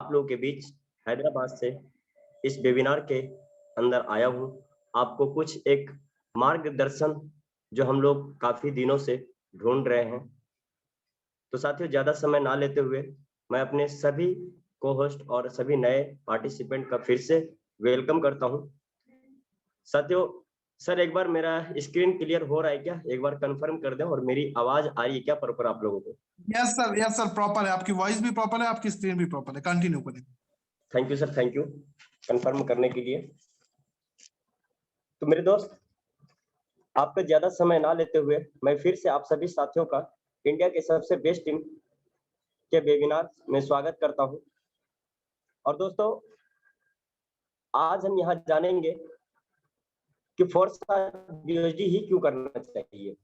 आप लोगों के बीच हैदराबाद से इस वेबिनार के अंदर आया हूँ। आपको कुछ एक मार्गदर्शन जो हम लोग काफी दिनों से ढूंढ रहे हैं। तो साथियों, ज्यादा समय ना लेते हुए मैं अपने सभी को होस्ट और सभी नए पार्टिसिपेंट का फिर से वेलकम करता हूँ। साथियों, सर एक बार मेरा स्क्रीन क्लियर हो रहा है क्या? एक बार कंफर्म कर दें। और मेरी आवाज आ रही है क्या प्रॉपर आप लोगों को? यस सर प्रॉपर है, आपकी वॉइस भी प्रॉपर है, आपकी स्क्रीन भी प्रॉपर है। कंटिन्यू करें। Thank you sir, thank you confirm करने के लिए। तो मेरे दोस्त, आपका ज्यादा समय ना लेते हुए मैं फिर से आप सभी साथियों का इंडिया के सबसे बेस्ट टीम के वेबिनार में स्वागत करता हूं। और दोस्तों, आज हम यहाँ जानेंगे कि फोरसाट बीओएसडी ही क्यों करना चाहिए।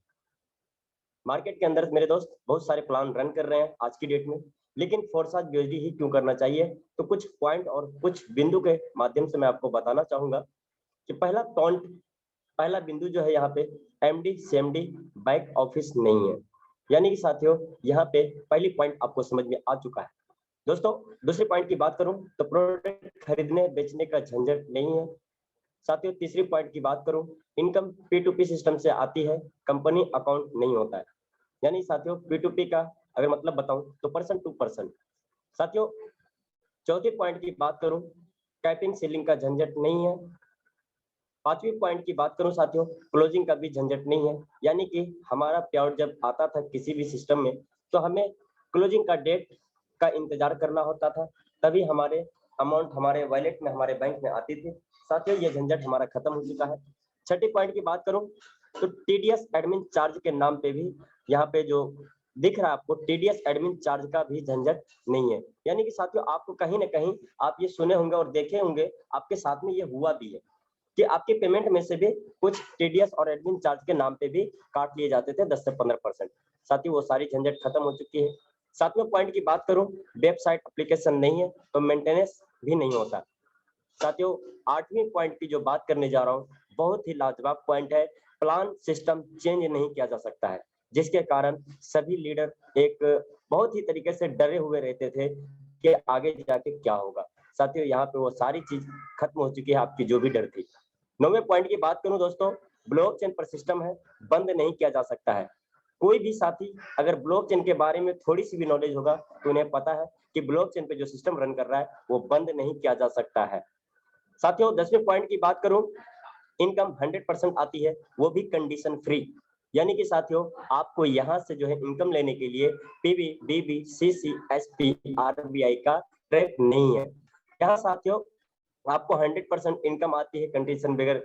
मार्केट के अंदर मेरे दोस्त बहुत सारे प्लान रन कर रहे हैं आज की डेट में, लेकिन फोरसाट बीओएसडी ही क्यों करना चाहिए? तो कुछ पॉइंट और कुछ बिंदु के माध्यम से मैं आपको बताना चाहूंगा कि पहला बिंदु जो है यहाँ पे एमडी सीएमडी बैक ऑफिस नहीं है। यानी कि साथियों, यहाँ पे पहली पॉइंट आपको समझ में आ चुका है। दोस्तों, दूसरी पॉइंट की बात करूं तो प्रोडक्ट खरीदने बेचने का झंझट नहीं है। साथियों, तीसरी पॉइंट की बात करूं, इनकम P2P सिस्टम से आती है, कंपनी अकाउंट नहीं होता है। यानी साथियों, P2P का अगर मतलब बताऊं तो पर्सन टू पर्सन। साथियों, चौथी पॉइंट की बात करूं, कैपिंग सीलिंग का झंझट नहीं है। पांचवी पॉइंट की बात करूं साथियों, क्लोजिंग का भी झंझट नहीं है। यानी कि हमारा पेआउट जब आता था किसी भी सिस्टम में, तो हमें क्लोजिंग का डेट का इंतजार करना होता था, तभी हमारे अमाउंट हमारे वॉलेट में, हमारे बैंक में आती थी। साथियों, ये झंझट हमारा खत्म हो चुका है। छठी पॉइंट की बात करूं तो टीडीएस एडमिन चार्ज के नाम पे भी यहाँ पे जो दिख रहा है आपको, टीडीएस एडमिन चार्ज का भी झंझट नहीं है। यानी कि साथियों, आपको कहीं ना कहीं आप ये सुने होंगे और देखे होंगे, आपके साथ में ये हुआ भी है कि आपके पेमेंट में से भी कुछ टीडीएस और एडमिन चार्ज के नाम पे भी काट लिए जाते थे 10 से 15%। साथियों, वो सारी झंझट खत्म हो चुकी है। सातवें पॉइंट की बात करूं, वेबसाइट एप्लीकेशन नहीं है तो मेंटेनेंस भी नहीं होता। साथियों, आठवीं पॉइंट की जो बात करने जा रहा हूं, बहुत ही लाजवाब पॉइंट है। प्लान सिस्टम चेंज नहीं किया जा सकता है, जिसके कारण सभी लीडर एक बहुत ही तरीके से डरे हुए रहते थे कि आगे जाके क्या होगा। साथियों, यहाँ पे वो सारी चीज खत्म हो चुकी है, आपकी जो भी डर थी। 9वें पॉइंट की बात करूं दोस्तों, ब्लॉकचेन पर सिस्टम है, बंद नहीं किया जा सकता है। कोई भी साथी अगर ब्लॉकचेन के बारे में थोड़ी सी भी नॉलेज होगा तो उन्हें पता है कि ब्लॉकचेन पे जो सिस्टम रन कर रहा है वो बंद नहीं किया जा सकता है। साथियों, 10वें पॉइंट की बात करूं, इनकम 100% आती है, वो भी कंडीशन फ्री। यानी कि साथियों, आपको यहाँ से जो है इनकम लेने के लिए पीबी, बीबी, सीसी, एसपी, आरबीआई का ट्रैक नहीं है। यहाँ साथियों आपको 100% इनकम आती है कंडीशन बगैर।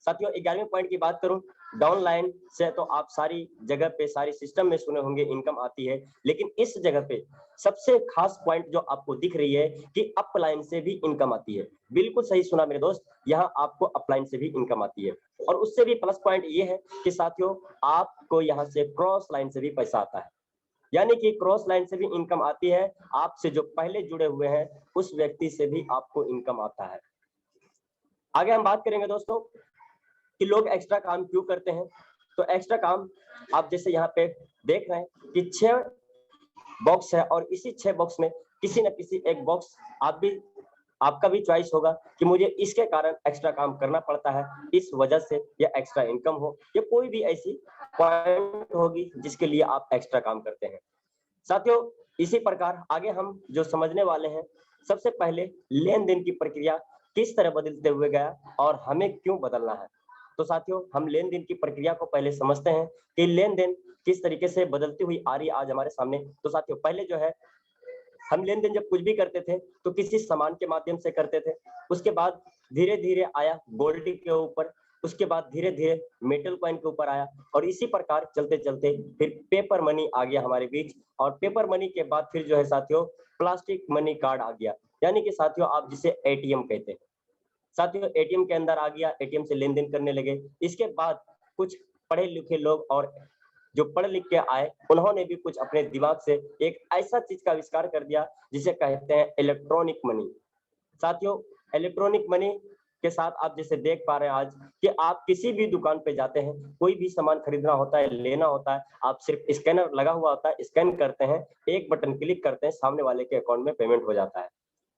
साथियों, 11वें पॉइंट की बात करूं, डाउनलाइन से तो आप सारी जगह पे, सारी सिस्टम में सुने होंगे इनकम आती है, लेकिन इस जगह पे सबसे खास पॉइंट जो आपको दिख रही है कि अपलाइन से भी इनकम आती है। बिल्कुल सही सुना मेरे दोस्त, यहाँ आपको अपलाइन से भी इनकम आती है। और उससे भी प्लस पॉइंट ये है कि साथियों, आपको यहाँ से क्रॉस लाइन से भी पैसा आता है। यानी कि क्रॉस लाइन से भी इनकम आती है, आपसे जो पहले जुड़े हुए हैं उस व्यक्ति से भी आपको इनकम आता है। आगे हम बात करेंगे दोस्तों कि लोग एक्स्ट्रा काम क्यों करते हैं। तो एक्स्ट्रा काम आप जैसे यहाँ पे देख रहे हैं कि 6 बॉक्स है, और इसी 6 बॉक्स में किसी न किसी एक बॉक्स आपका भी चॉइस होगा कि मुझे इसके कारण एक्स्ट्रा काम करना पड़ता है, इस वजह से या एक्स्ट्रा इनकम हो, या कोई भी ऐसी पॉइंट होगी जिसके लिए आप एक्स्ट्रा काम करते हैं। साथियों, इसी प्रकार आगे हम जो समझने वाले हैं, सबसे पहले लेन देन की प्रक्रिया किस तरह बदलते हुए गया और हमें क्यों बदलना है। तो साथियों, हम लेन देन की प्रक्रिया को पहले समझते हैं कि लेन देन किस तरीके से बदलती हुई आ रही है आज हमारे सामने। तो साथियों, पहले जो है हम लेन देन जब कुछ भी करते थे तो किसी सामान के माध्यम से करते थे, उसके बाद धीरे धीरे आया गोल्ड के ऊपर, उसके बाद धीरे धीरे मेटल कॉइन के ऊपर आया, और इसी प्रकार चलते चलते फिर पेपर मनी आ गया हमारे बीच। और पेपर मनी के बाद फिर जो है साथियों प्लास्टिक मनी कार्ड आ गया, यानी कि साथियों आप जिसे एटीएम कहते हैं। साथियों, एटीएम के अंदर आ गया, एटीएम से लेन देन करने लगे। इसके बाद कुछ पढ़े लिखे लोग और जो पढ़ लिख के आए, उन्होंने भी कुछ अपने दिमाग से एक ऐसा चीज का आविष्कार कर दिया जिसे कहते हैं इलेक्ट्रॉनिक मनी। साथियों, इलेक्ट्रॉनिक मनी के साथ आप जैसे देख पा रहे हैं आज कि आप किसी भी दुकान पे जाते हैं, कोई भी सामान खरीदना होता है, लेना होता है, आप सिर्फ स्कैनर लगा हुआ होता है, स्कैन करते हैं, एक बटन क्लिक करते हैं, सामने वाले के अकाउंट में पेमेंट हो जाता है।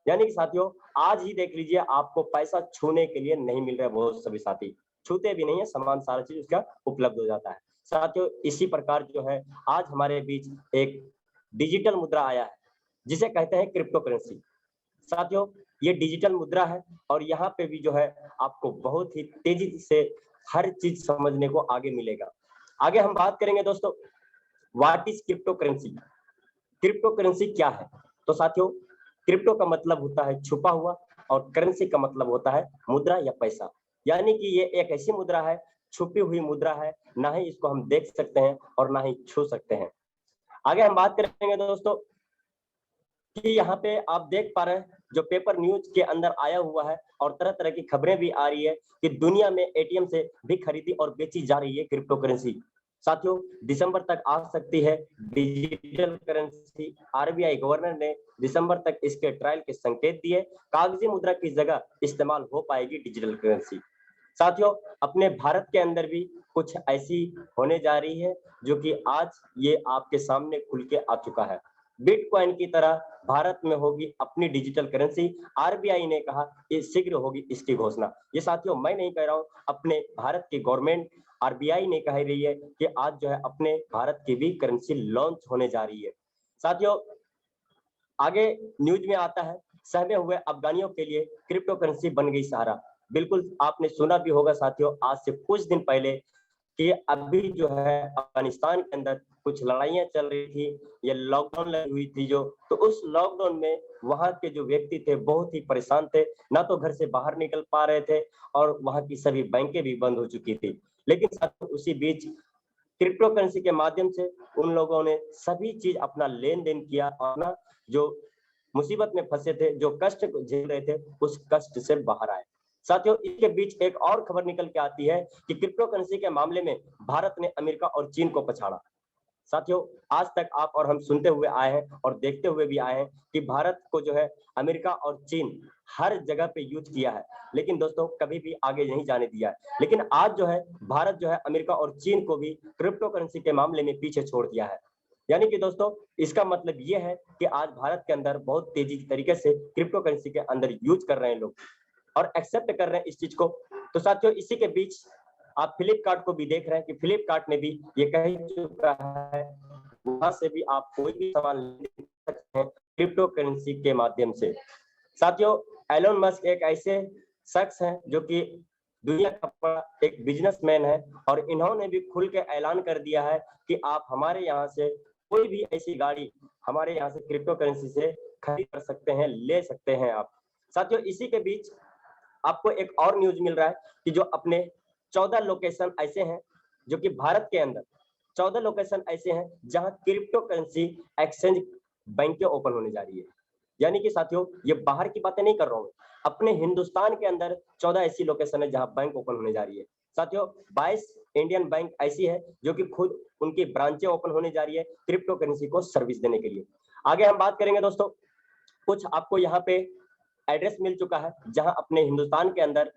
यानी कि साथियों आज ही देख लीजिए, आपको पैसा छूने के लिए नहीं मिल रहा है, बहुत सभी साथी छूते भी नहीं है, सामान सारा चीज उसका उपलब्ध हो जाता है। साथियों इसी प्रकार जो है आज हमारे बीच एक डिजिटल मुद्रा आया है जिसे कहते हैं क्रिप्टो करेंसी। साथियों ये डिजिटल मुद्रा है और यहाँ पे भी जो है आपको बहुत ही तेजी से हर चीज समझने को आगे मिलेगा। आगे हम बात करेंगे दोस्तों, what is crypto currency. Crypto currency क्या है? तो साथियों क्रिप्टो का मतलब होता है छुपा हुआ और करेंसी का मतलब होता है मुद्रा या पैसा। यानी कि ये एक ऐसी मुद्रा है, छुपी हुई मुद्रा है, ना ही इसको हम देख सकते हैं और ना ही छू सकते हैं। आगे हम बात करेंगे दोस्तों कि यहाँ पे आप देख पा रहे हैं जो पेपर न्यूज के अंदर आया हुआ है और तरह तरह की खबरें भी आ रही है कि दुनिया में एटीएम से भी खरीदी और बेची जा रही है क्रिप्टो करेंसी। साथियों दिसंबर तक आ सकती है डिजिटल करेंसी। आरबीआई गवर्नर ने दिसंबर तक इसके ट्रायल के संकेत दिए। कागजी मुद्रा की जगह इस्तेमाल हो पाएगी डिजिटल करेंसी। साथियों अपने भारत के अंदर भी कुछ ऐसी होने जा रही है जो कि आज ये आपके सामने खुल के आ चुका है। बिटकॉइन की तरह भारत में होगी अपनी डिजिटल करेंसी। आरबीआई ने कहा कि शीघ्र होगी इसकी घोषणा। ये साथियों मैं नहीं कह रहा हूं, अपने भारत की गवर्नमेंट आरबीआई ने कह रही है कि आज जो है अपने भारत की भी करेंसी लॉन्च होने जा रही है। साथियों आगे न्यूज में आता है सहमे हुए अफगानियों के लिए क्रिप्टो करेंसी बन गई सहारा। बिल्कुल आपने सुना भी होगा साथियों आज से कुछ दिन पहले कि अभी जो है अफगानिस्तान के अंदर कुछ लड़ाइयां चल रही थी, ये लॉकडाउन लगी हुई थी जो, तो उस लॉकडाउन में वहां के जो व्यक्ति थे बहुत ही परेशान थे, ना तो घर से बाहर निकल पा रहे थे और वहां की सभी बैंकें भी बंद हो चुकी थी। लेकिन साथियों उसी बीच क्रिप्टो करेंसी के माध्यम से उन लोगों ने सभी चीज अपना लेन देन किया, अपना जो मुसीबत में फंसे थे, जो कष्ट झेल रहे थे, उस कष्ट से बाहर आए। साथियों इसके बीच एक और खबर निकल के आती है कि क्रिप्टो करेंसी के मामले में भारत ने अमेरिका और चीन को पछाड़ा। साथियों आज तक आप और हम सुनते हुए आए हैं और देखते हुए भी आए हैं कि भारत को जो है अमेरिका और चीन हर जगह पे युद्ध किया है, लेकिन दोस्तों कभी भी आगे नहीं जाने दिया है। लेकिन आज जो है भारत जो है अमेरिका और चीन को भी क्रिप्टो करेंसी के मामले में पीछे छोड़ दिया है। यानी कि दोस्तों इसका मतलब ये है कि आज भारत के अंदर बहुत तेजी तरीके से क्रिप्टो करेंसी के अंदर यूज कर रहे हैं लोग और एक्सेप्ट कर रहे हैं इस चीज को। तो साथियों इसी के बीच आप फ्लिपकार्ट को भी देख रहे हैं कि फ्लिपकार्ट ने भी ये कह चुका है वहां से भी आप कोई भी सामान ले सकते हैं क्रिप्टो करेंसी के माध्यम से। साथियों एलोन मस्क एक ऐसे शख्स हैं जो कि दुनिया का बड़ा एक बिजनेसमैन है और इन्होंने भी खुल के ऐलान कर दिया है कि आप हमारे यहाँ से कोई भी ऐसी गाड़ी हमारे यहाँ से क्रिप्टो करेंसी से खरीद कर सकते हैं, ले सकते हैं आप। साथियों इसी के बीच आपको एक और न्यूज मिल रहा है कि जो अपने 14 लोकेशन ऐसे हैं जो कि भारत के अंदर 14 लोकेशन ऐसे हैं जहां क्रिप्टो करेंसी एक्सचेंज बैंकें ओपन होने जा रही है। यानी कि साथियों ये बाहर की बातें नहीं कर रहा हूँ, अपने हिंदुस्तान के अंदर 14 ऐसी लोकेशन है जहां बैंक ओपन होने जा रही है। साथियों 22 इंडियन बैंक ऐसी है जो कि खुद उनकी ब्रांचें ओपन होने जा रही है क्रिप्टो करेंसी को सर्विस देने के लिए। आगे हम बात करेंगे दोस्तों, कुछ आपको यहाँ पे एड्रेस मिल चुका है जहां अपने हिंदुस्तान के अंदर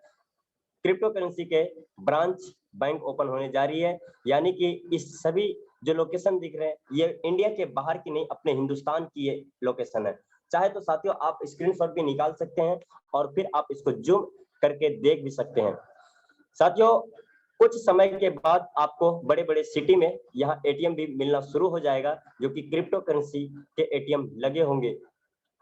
क्रिप्टो करेंसी के ब्रांच बैंक ओपन होने जा रही है। यानी कि इस सभी जो लोकेशन दिख रहे हैं ये इंडिया के बाहर की नहीं, अपने हिंदुस्तान की ये लोकेशन है। चाहे तो साथियों आप स्क्रीनशॉट भी निकाल सकते हैं और फिर आप इसको जूम करके देख भी सकते हैं। साथियों कुछ समय के बाद आपको बड़े बड़े सिटी में यहाँ एटीएम भी मिलना शुरू हो जाएगा जो कि क्रिप्टो करेंसी के एटीएम लगे होंगे।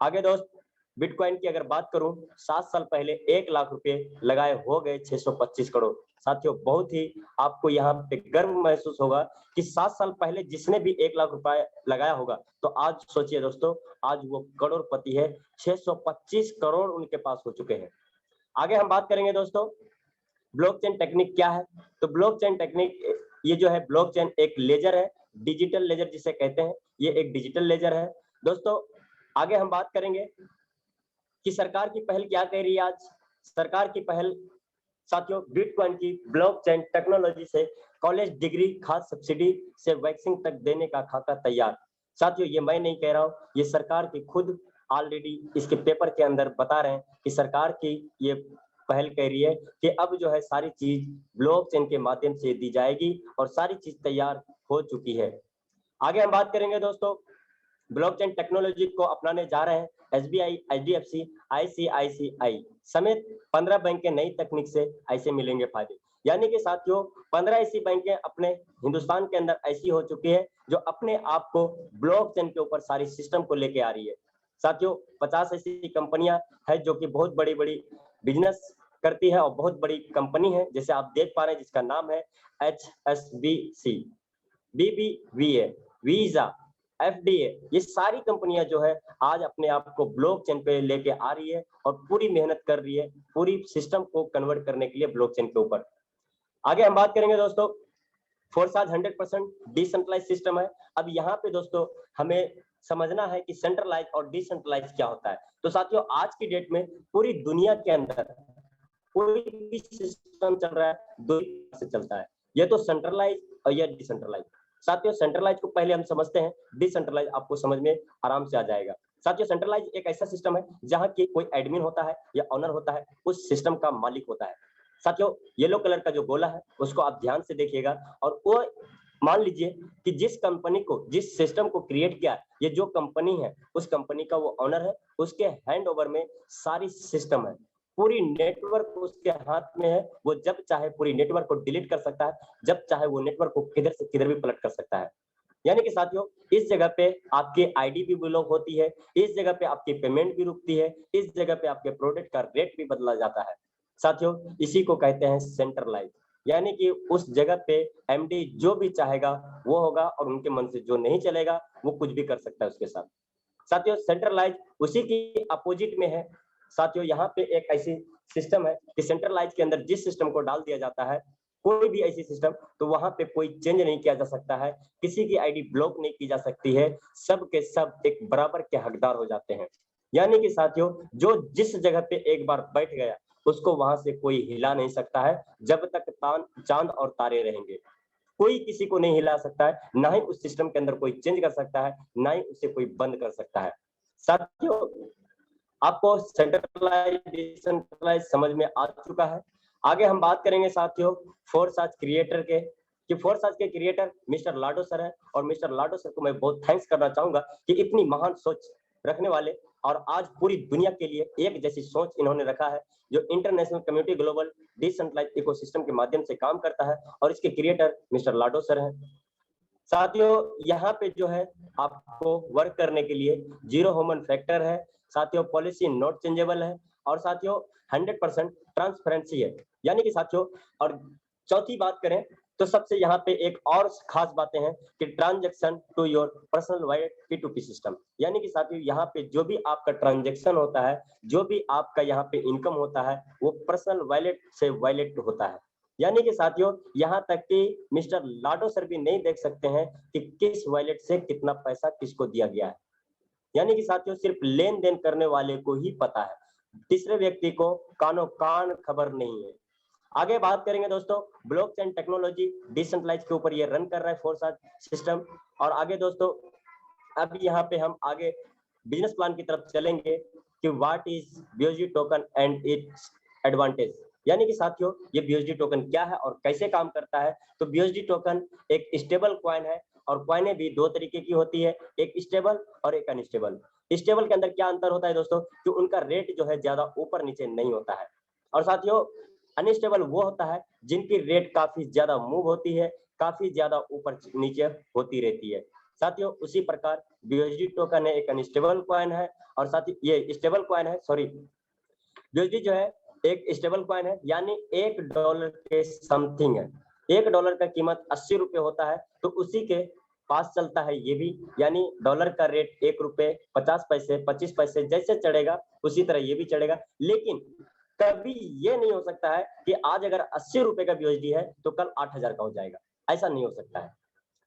आगे दोस्त बिटकॉइन की अगर बात करूं 7 साल पहले 1 लाख रुपए लगाए हो गए 625 करोड़। साथियों बहुत ही आपको यहाँ पे गर्व महसूस होगा कि 7 साल पहले जिसने भी 1 लाख रुपए लगाया होगा तो आज सोचिए दोस्तों आज वो करोड़पति है, 625 करोड़ उनके पास हो चुके हैं। आगे हम बात करेंगे दोस्तों ब्लॉकचेन टेक्निक क्या है। तो ब्लॉकचेन टेक्निक ये जो है ब्लॉकचेन एक लेजर है, डिजिटल लेजर जिसे कहते हैं, ये एक डिजिटल लेजर है। दोस्तों आगे हम बात करेंगे कि सरकार की पहल क्या कह रही है। आज सरकार की पहल साथियों बिटकॉइन की ब्लॉकचेन टेक्नोलॉजी से कॉलेज डिग्री खाद सब्सिडी से वैक्सीन तक देने का खाका तैयार। साथियों ये मैं नहीं कह रहा हूं, ये सरकार की खुद ऑलरेडी इसके पेपर के अंदर बता रहे हैं कि सरकार की ये पहल कह रही है कि अब जो है सारी चीज ब्लॉकचेन के माध्यम से दी जाएगी और सारी चीज तैयार हो चुकी है। आगे हम बात करेंगे दोस्तों ब्लॉकचेन टेक्नोलॉजी को अपनाने जा रहे हैं SBI, HDFC, ICICI समेत 15 बैंक के नई तकनीक से ऐसे मिलेंगे फायदे। यानी कि साथियों 15 ऐसी बैंकें अपने हिंदुस्तान के अंदर ऐसी हो चुकी है जो अपने आप को ब्लॉकचेन के ऊपर सारी सिस्टम को लेके आ रही है। साथियों 50 ऐसी कंपनियां है जो कि बहुत बड़ी बिजनेस करती है और बहुत बड़ी कंपनी है, जैसे आप देख पा रहे हैं जिसका नाम है HSBC, BBVA, वीजा, FDA, ये सारी कंपनियां जो है आज अपने आप को ब्लॉकचेन पे लेके आ रही है और पूरी मेहनत कर रही है पूरी सिस्टम को कन्वर्ट करने के लिए ब्लॉकचेन के ऊपर। आगे हम बात करेंगे दोस्तों, फोरसाज 100% डिसेंट्रलाइज सिस्टम है। अब यहाँ पे दोस्तों हमें समझना है कि सेंट्रलाइज और डिसेंट्रलाइज क्या होता है। तो साथियों आज की डेट में पूरी दुनिया के अंदर कोई भी सिस्टम चल रहा है दो से चलता है, ये तो सेंट्रलाइज और ये डिसेंट्रलाइज। साथियों सेंट्रलाइज को पहले हम समझते हैं, डिसेंट्रलाइज आपको समझ में आराम से आ जाएगा। साथियों सेंट्रलाइज एक ऐसा सिस्टम है जहां की कोई एडमिन होता है या ऑनर होता है, उस सिस्टम का मालिक होता है। साथियों येलो कलर का जो गोला है उसको आप ध्यान से देखिएगा और वो मान लीजिए कि जिस कंपनी को, जिस सिस्टम को क्रिएट किया ये जो कंपनी है, उस कंपनी का वो ऑनर है, उसके हैंड ओवर में सारी सिस्टम है, पूरी नेटवर्क उसके हाथ में है। वो जब चाहे पूरी नेटवर्क को डिलीट कर सकता है, जब चाहे वो नेटवर्क को किधर से किधर भी पलट कर सकता है। यानी कि साथियों इस जगह पे आपकी आईडी भी ब्लॉक होती है, इस जगह पे आपकी पेमेंट भी रुकती है, इस जगह पे आपके प्रोडक्ट का रेट भी बदला जाता है। साथियों इसी को कहते हैं सेंट्रलाइज, यानी कि उस जगह पे एमडी जो भी चाहेगा वो होगा और उनके मन से जो नहीं चलेगा वो कुछ भी कर सकता है उसके साथ। साथियों सेंट्रलाइज उसी की अपोजिट में है। साथियों यहाँ पे एक ऐसी सिस्टम है कि सेंट्रलाइज के अंदर जिस सिस्टम को डाल दिया जाता है, कोई भी ऐसी सिस्टम, तो वहां पे कोई चेंज नहीं किया जा सकता है, किसी की आईडी ब्लॉक नहीं की जा सकती है, सब के सब एक बराबर के हकदार हो जाते हैं। यानी कि साथियों जो जिस जगह पे एक बार बैठ गया उसको वहां से कोई हिला नहीं सकता है, जब तक चांद और तारे रहेंगे। कोई किसी को नहीं हिला सकता है, ना ही उस सिस्टम के अंदर कोई चेंज कर सकता है, ना ही उसे कोई बंद कर सकता है। साथियों आपको सेंट्रलाइज डिसेंट्रलाइज समझ में आ चुका है। आगे हम बात करेंगे साथियों फोरसाज क्रिएटर के, कि फोरसाज के क्रिएटर मिस्टर लाडो सर है और मिस्टर लाडो सर को मैं बहुत थैंक्स करना चाहूंगा कि इतनी महान सोच रखने वाले और आज पूरी दुनिया के लिए एक जैसी सोच इन्होंने रखा है, जो international community global decentralize ecosystem के माध्यम से काम करता है और इसके क्रिएटर मिस्टर लाडो सर हैं। साथियों यहाँ पे जो है आपको वर्क करने के लिए जीरो ह्यूमन फैक्टर है, साथियों पॉलिसी नॉट चेंजेबल है और साथियों 100% ट्रांसपेरेंसी है। यानी कि साथियों और चौथी बात करें तो सबसे यहाँ पे एक और खास बातें हैं कि transaction to your personal wallet P2P system. यानी कि साथियों यहाँ पे जो भी आपका ट्रांजैक्शन होता है, जो भी आपका यहाँ पे इनकम होता है, वो पर्सनल वॉलेट से वॉलेट होता है। यानी कि साथियों यहाँ तक कि मिस्टर लाडो सर भी नहीं देख सकते हैं कि किस वॉलेट से कितना पैसा किसको दिया गया है। यानी कि साथियों सिर्फ लेन देन करने वाले को ही पता है, तीसरे व्यक्ति को कानो कान खबर नहीं है। आगे बात करेंगे दोस्तों ब्लॉकचेन टेक्नोलॉजी डिसेंट्रलाइज के ऊपर ये रन कर रहा है फोरसाज सिस्टम। और आगे दोस्तों अब यहाँ पे हम आगे बिजनेस प्लान की तरफ चलेंगे कि what is BSD token and it's advantage. यानी कि साथियों ये BSD टोकन क्या है और कैसे काम करता है। तो BSD टोकन एक स्टेबल कॉइन है और कॉइनें भी दो तरीके की होती है, एक स्टेबल और एक अनस्टेबल। स्टेबल के अंदर क्या अंतर होता है दोस्तों कि उनका रेट जो है ज्यादा ऊपर नीचे नहीं होता है, और साथियों अनस्टेबल वो होता है जिनकी रेट काफी ज्यादा मूव होती है, काफी ज्यादा ऊपर नीचे होती रहती है। साथियों उसी प्रकार BSD टोकन है एक अनस्टेबल कॉइन है और साथ ही ये स्टेबल कॉइन है, सॉरी BSD जो है एक स्टेबल कॉइन है, यानी $1 के समथिंग है। $1 का कीमत 80 रुपए होता है, तो उसी के पास चलता है ये भी, यानी डॉलर का रेट ₹1 50 पैसे 25 पैसे जैसे चढ़ेगा उसी तरह ये भी चढ़ेगा। लेकिन कभी ये नहीं हो सकता है कि आज अगर 80 रुपए का BSD है तो कल 8000 का हो जाएगा, ऐसा नहीं हो सकता है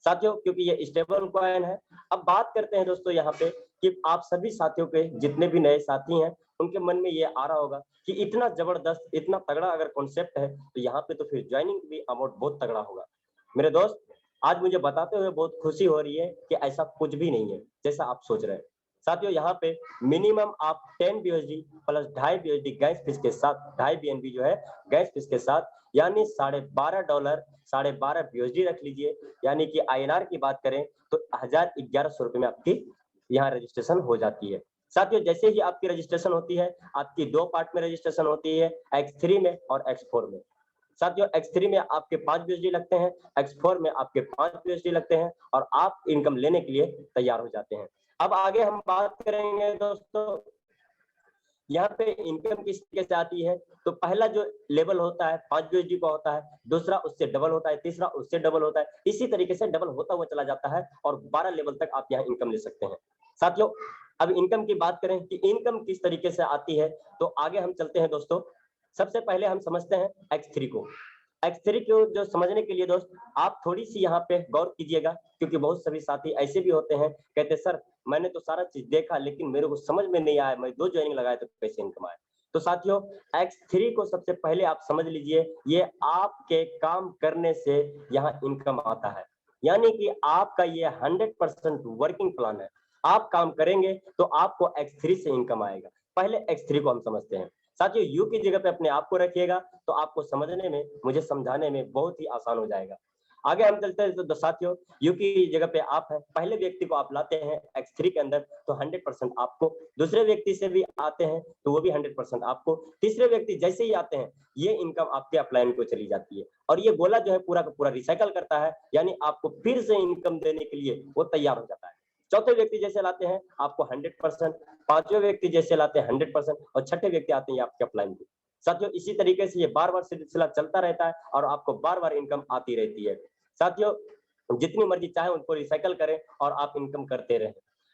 साथियों, क्योंकि ये स्टेबल कॉइन है। अब बात करते हैं दोस्तों यहाँ पे कि आप सभी साथियों के जितने भी नए साथी हैं उनके मन में ये आ रहा होगा कि इतना जबरदस्त इतना तगड़ा अगर कॉन्सेप्ट है तो यहाँ पे तो फिर ज्वाइनिंग भी अमाउंट बहुत तगड़ा होगा। मेरे दोस्त आज मुझे बताते हुए बहुत खुशी हो रही है कि ऐसा कुछ भी नहीं है जैसा आप सोच रहे हैं। साथियों यहाँ पे मिनिमम आप 10 BSD plus 2.5 BSD gas fees के साथ, 2.5 BNB जो है गैस फीस के साथ, यानी $12.5 12.5 BSD रख लीजिए, यानी कि INR की बात करें तो 1100 रुपए में आपकी यहाँ रजिस्ट्रेशन हो जाती है। साथियों जैसे ही आपकी रजिस्ट्रेशन होती है, आपकी 2 पार्ट में रजिस्ट्रेशन होती है, X3 में और X4 में। साथियों X3 में आपके 5 USD लगते हैं, X4 में आपके 5 USD लगते हैं और आप इनकम लेने के लिए तैयार हो जाते हैं। अब आगे हम बात करेंगे दोस्तों, यहाँ पे इनकम किस तरीके से आती है। तो पहला जो लेवल होता है 5 USD का होता है, दूसरा उससे डबल होता है, तीसरा उससे डबल होता है, इसी तरीके से डबल होता हुआ चला जाता है और 12 लेवल तक आप यहाँ इनकम ले सकते हैं। साथियों अब इनकम की बात करें कि इनकम किस तरीके से आती है, तो आगे हम चलते हैं दोस्तों। सबसे पहले हम समझते हैं X3 को। X3 को जो समझने के लिए दोस्त आप थोड़ी सी यहाँ पे गौर कीजिएगा, क्योंकि बहुत सभी साथी ऐसे भी होते हैं, कहते सर मैंने तो सारा चीज देखा लेकिन मेरे को समझ में नहीं आया, मैं 2 ज्वाइनिंग लगाया तो कैसे इनकम आया। तो साथियों X3 को सबसे पहले आप समझ लीजिए, ये आपके काम करने से यहाँ इनकम आता है, यानी कि आपका ये 100% वर्किंग प्लान है। आप काम करेंगे तो आपको X3 से इनकम आएगा। पहले X3 को हम समझते हैं। साथियों यू की जगह पे अपने आप को रखिएगा तो आपको समझने में, मुझे समझाने में बहुत ही आसान हो जाएगा। आगे हम चलते हैं तो साथियों यू की जगह पे आप है, पहले व्यक्ति को आप लाते हैं X3 के अंदर तो 100% आपको, दूसरे व्यक्ति से भी आते हैं तो वो भी 100% आपको, तीसरे व्यक्ति जैसे ही आते हैं ये इनकम आपके अपलाइन को चली जाती है और ये गोला जो है पूरा का पूरा रिसाइकल करता है, यानी आपको फिर से इनकम देने के लिए वो तैयार हो जाता है। चौथे व्यक्ति जैसे लाते हैं आपको 100%, पांचवें व्यक्ति जैसे लाते हैं 100% और छठे व्यक्ति आते हैं आपके अपलाइन को। साथियों इसी तरीके से ये बार-बार सिलसिला चलता रहता है और आपको बार-बार इनकम आती रहती है। साथियों जितनी मर्जी चाहे उनको रिसाइकल करें और आप इनकम करते रहें।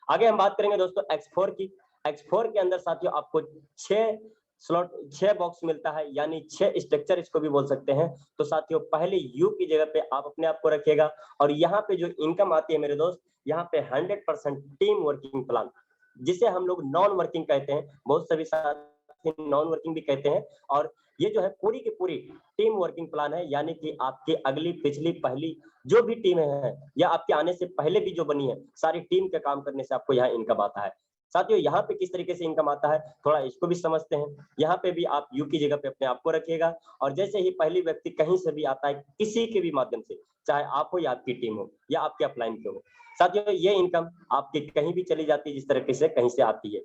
आगे हम बात करेंगे दोस्तों X4 की। X4 के अंदर साथियों आपको 6 स्लॉट 6 बॉक्स मिलता है, यानी 6 स्ट्रक्चर इसको भी बोल सकते हैं। तो साथियों पहले यू की जगह पे आप अपने आप को रखिएगा और यहाँ पे जो इनकम आती है मेरे दोस्त, यहाँ पे 100% टीम वर्किंग प्लान, जिसे हम लोग नॉन वर्किंग कहते हैं, बहुत सभी साथी नॉन वर्किंग भी कहते हैं। और ये जो है पूरी की पूरी टीम वर्किंग प्लान है, यानी कि आपकी अगली पिछली पहली जो भी टीम है या आपके आने से पहले भी जो बनी है, सारी टीम के काम करने से आपको यहाँ इनकम आता है। साथियों यहाँ पे किस तरीके से इनकम आता है थोड़ा इसको भी समझते हैं। यहाँ पे भी आप यू की जगह पे अपने आप को रखिएगा और जैसे ही पहली व्यक्ति कहीं से भी आता है, किसी के भी माध्यम से, चाहे आप हो या आपकी टीम हो या आपके अपलाइन के हो, साथियों ये इनकम आपकी कहीं भी चली जाती है, जिस तरीके से कहीं से आती है।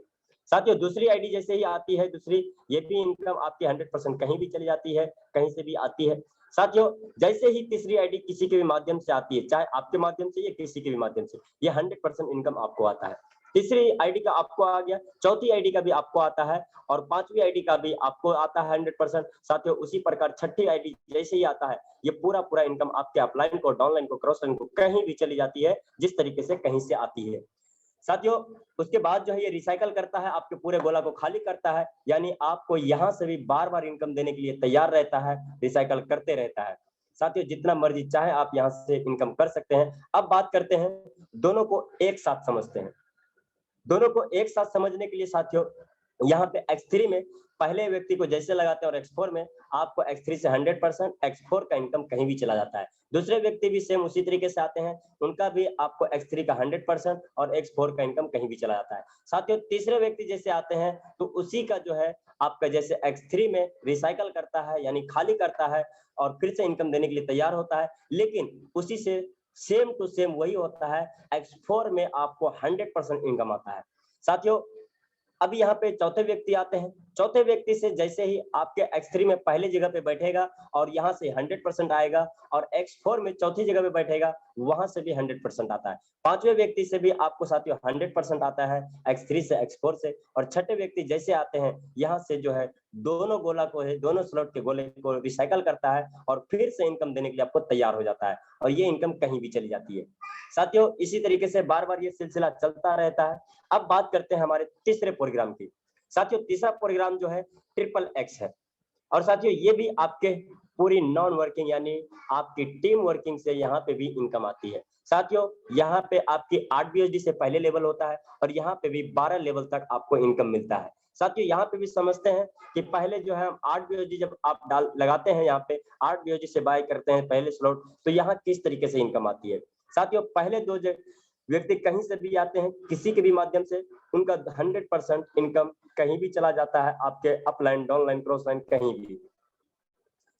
साथियों दूसरी आईडी जैसे ही आती है, दूसरी ये भी इनकम आपकी 100% कहीं भी चली जाती है, कहीं से भी आती है। साथियों जैसे ही तीसरी आईडी किसी के भी माध्यम से आती है, चाहे आपके माध्यम से या किसी के भी माध्यम से, ये 100% इनकम आपको आता है। तीसरी आईडी का आपको आ गया, चौथी आईडी का भी आपको आता है और पांचवी आईडी का भी आपको आता है 100%। साथियों उसी प्रकार छठी आईडी जैसे ही आता है, ये पूरा पूरा इनकम आपके अपलाइन को, डाउनलाइन को, क्रॉस लाइन को कहीं भी चली जाती है, जिस तरीके से कहीं से आती है। साथियों उसके बाद जो है ये रिसाइकल करता है, आपके पूरे गोला को खाली करता है, यानी आपको यहाँ से भी बार बार इनकम देने के लिए तैयार रहता है, रिसाइकल करते रहता है। साथियों जितना मर्जी चाहे आप यहाँ से इनकम कर सकते हैं। अब बात करते हैं, दोनों को एक साथ समझते हैं। दोनों को एक साथ समझने के लिए साथियों यहाँ पे X3 में पहले व्यक्ति को जैसे लगाते हैं और X4 में आपको X3 से 100%, X4 का इनकम कहीं भी चला जाता है। दूसरे व्यक्ति भी सेम उसी तरीके से आते हैं, उनका भी आपको X3 का 100% और X4 का इनकम कहीं भी चला जाता है। साथियों तीसरे व्यक्ति जैसे आते हैं तो उसी का जो है आपका जैसे X3 में रिसाइकल करता है, यानी खाली करता है और फिर से इनकम देने के लिए तैयार होता है, लेकिन उसी से सेम टू सेम वही होता है, X4 में आपको 100% इनकम आता है। साथियों अभी यहाँ पे चौथे व्यक्ति आते हैं, चौथे व्यक्ति से जैसे ही आपके X3 में पहले जगह पे बैठेगा और यहाँ से 100% आएगा और X4 में चौथी जगह पे बैठेगा, वहां से भी 100% आता है। पांचवें व्यक्ति से भी आपको साथियों 100% आता है, X3 से, X4 से, और छठे व्यक्ति जैसे आते हैं यहाँ से जो है दोनों गोला को है, दोनों स्लॉट के गोले को रिसाइकल करता है और फिर से इनकम देने के लिए आपको तैयार हो जाता है और ये इनकम कहीं भी चली जाती है। साथियों इसी तरीके से बार बार ये सिलसिला चलता रहता है। अब बात करते हैं हमारे तीसरे प्रोग्राम की। साथियों तीसरा प्रोग्राम जो है XXX है और साथियों ये भी आपके पूरी नॉन वर्किंग यानी आपकी टीम वर्किंग से यहाँ पे भी इनकम आती है। साथियों यहाँ पे आपकी 8 BSD से पहले लेवल होता है और यहाँ पे भी 12 लेवल तक आपको इनकम मिलता है। साथियों यहाँ पे भी समझते हैं कि पहले जो है 8 BSD जब आप लगाते हैं, यहाँ पे 8 BSD से बाय करते हैं पहले स्लॉट, तो यहाँ किस तरीके से इनकम आती है। साथियों पहले दो व्यक्ति कहीं से भी आते हैं, किसी के भी माध्यम से, उनका 100% इनकम कहीं भी चला जाता है, आपके अपलाइन, डाउनलाइन, क्रॉस लाइन कहीं भी।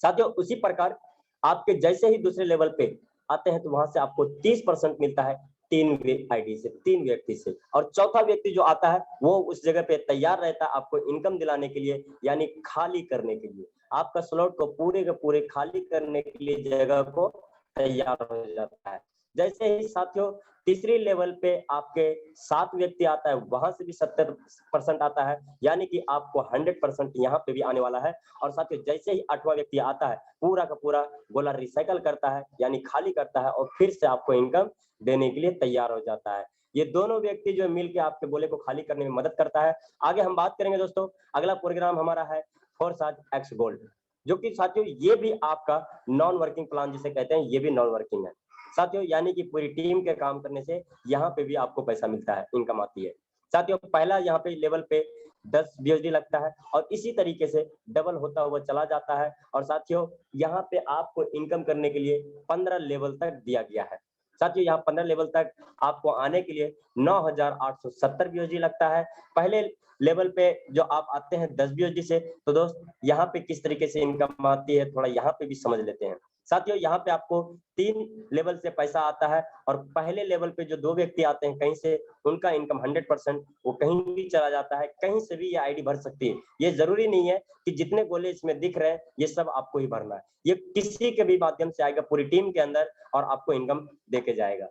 साथियों उसी प्रकार आपके जैसे ही दूसरे लेवल पे आते हैं तो वहां से आपको 30% मिलता है, 3 आईडी से, 3 व्यक्ति से। और चौथा व्यक्ति जो आता है वो उस जगह पे तैयार रहता है आपको इनकम दिलाने के लिए, यानी खाली करने के लिए, आपका स्लॉट को पूरे के पूरे खाली करने के लिए जगह को तैयार हो जाता है। जैसे ही साथियों तीसरी लेवल पे आपके 7 व्यक्ति आता है, वहां से भी 70% आता है, यानी कि आपको 100% यहाँ पे भी आने वाला है। और साथियों जैसे ही 8वां व्यक्ति आता है, पूरा का पूरा गोला रिसाइकल करता है, यानी खाली करता है और फिर से आपको इनकम देने के लिए तैयार हो जाता है। ये दोनों व्यक्ति जो मिलकर आपके गोले को खाली करने में मदद करता है। आगे हम बात करेंगे दोस्तों, अगला प्रोग्राम हमारा है फोरसाज एक्स गोल्ड, जो कि साथियों ये भी आपका नॉन वर्किंग प्लान जिसे कहते हैं, ये भी नॉन वर्किंग है साथियों, यानी कि पूरी टीम के काम करने से यहाँ पे भी आपको पैसा मिलता है, इनकम आती है। साथियों पहला यहाँ पे लेवल पे 10 BSD लगता है और इसी तरीके से डबल होता हुआ चला जाता है। और साथियों यहाँ पे आपको इनकम करने के लिए 15 लेवल तक दिया गया है। साथियों यहाँ 15 लेवल तक आपको आने के लिए 9,870 BSD लगता है। पहले लेवल पे जो आप आते हैं 10 BSD से, तो दोस्त यहाँ पे किस तरीके से इनकम आती है थोड़ा यहाँ पे भी समझ लेते हैं। साथियों यहाँ पे आपको 3 लेवल से पैसा आता है और पहले लेवल पे जो 2 व्यक्ति आते हैं कहीं से, उनका इनकम 100% वो कहीं भी चला जाता है, कहीं से भी ये आईडी भर सकती है। ये जरूरी नहीं है कि जितने गोले इसमें दिख रहे हैं ये सब आपको ही भरना है, ये किसी के भी माध्यम से आएगा पूरी टीम के अंदर और आपको इनकम देके जाएगा।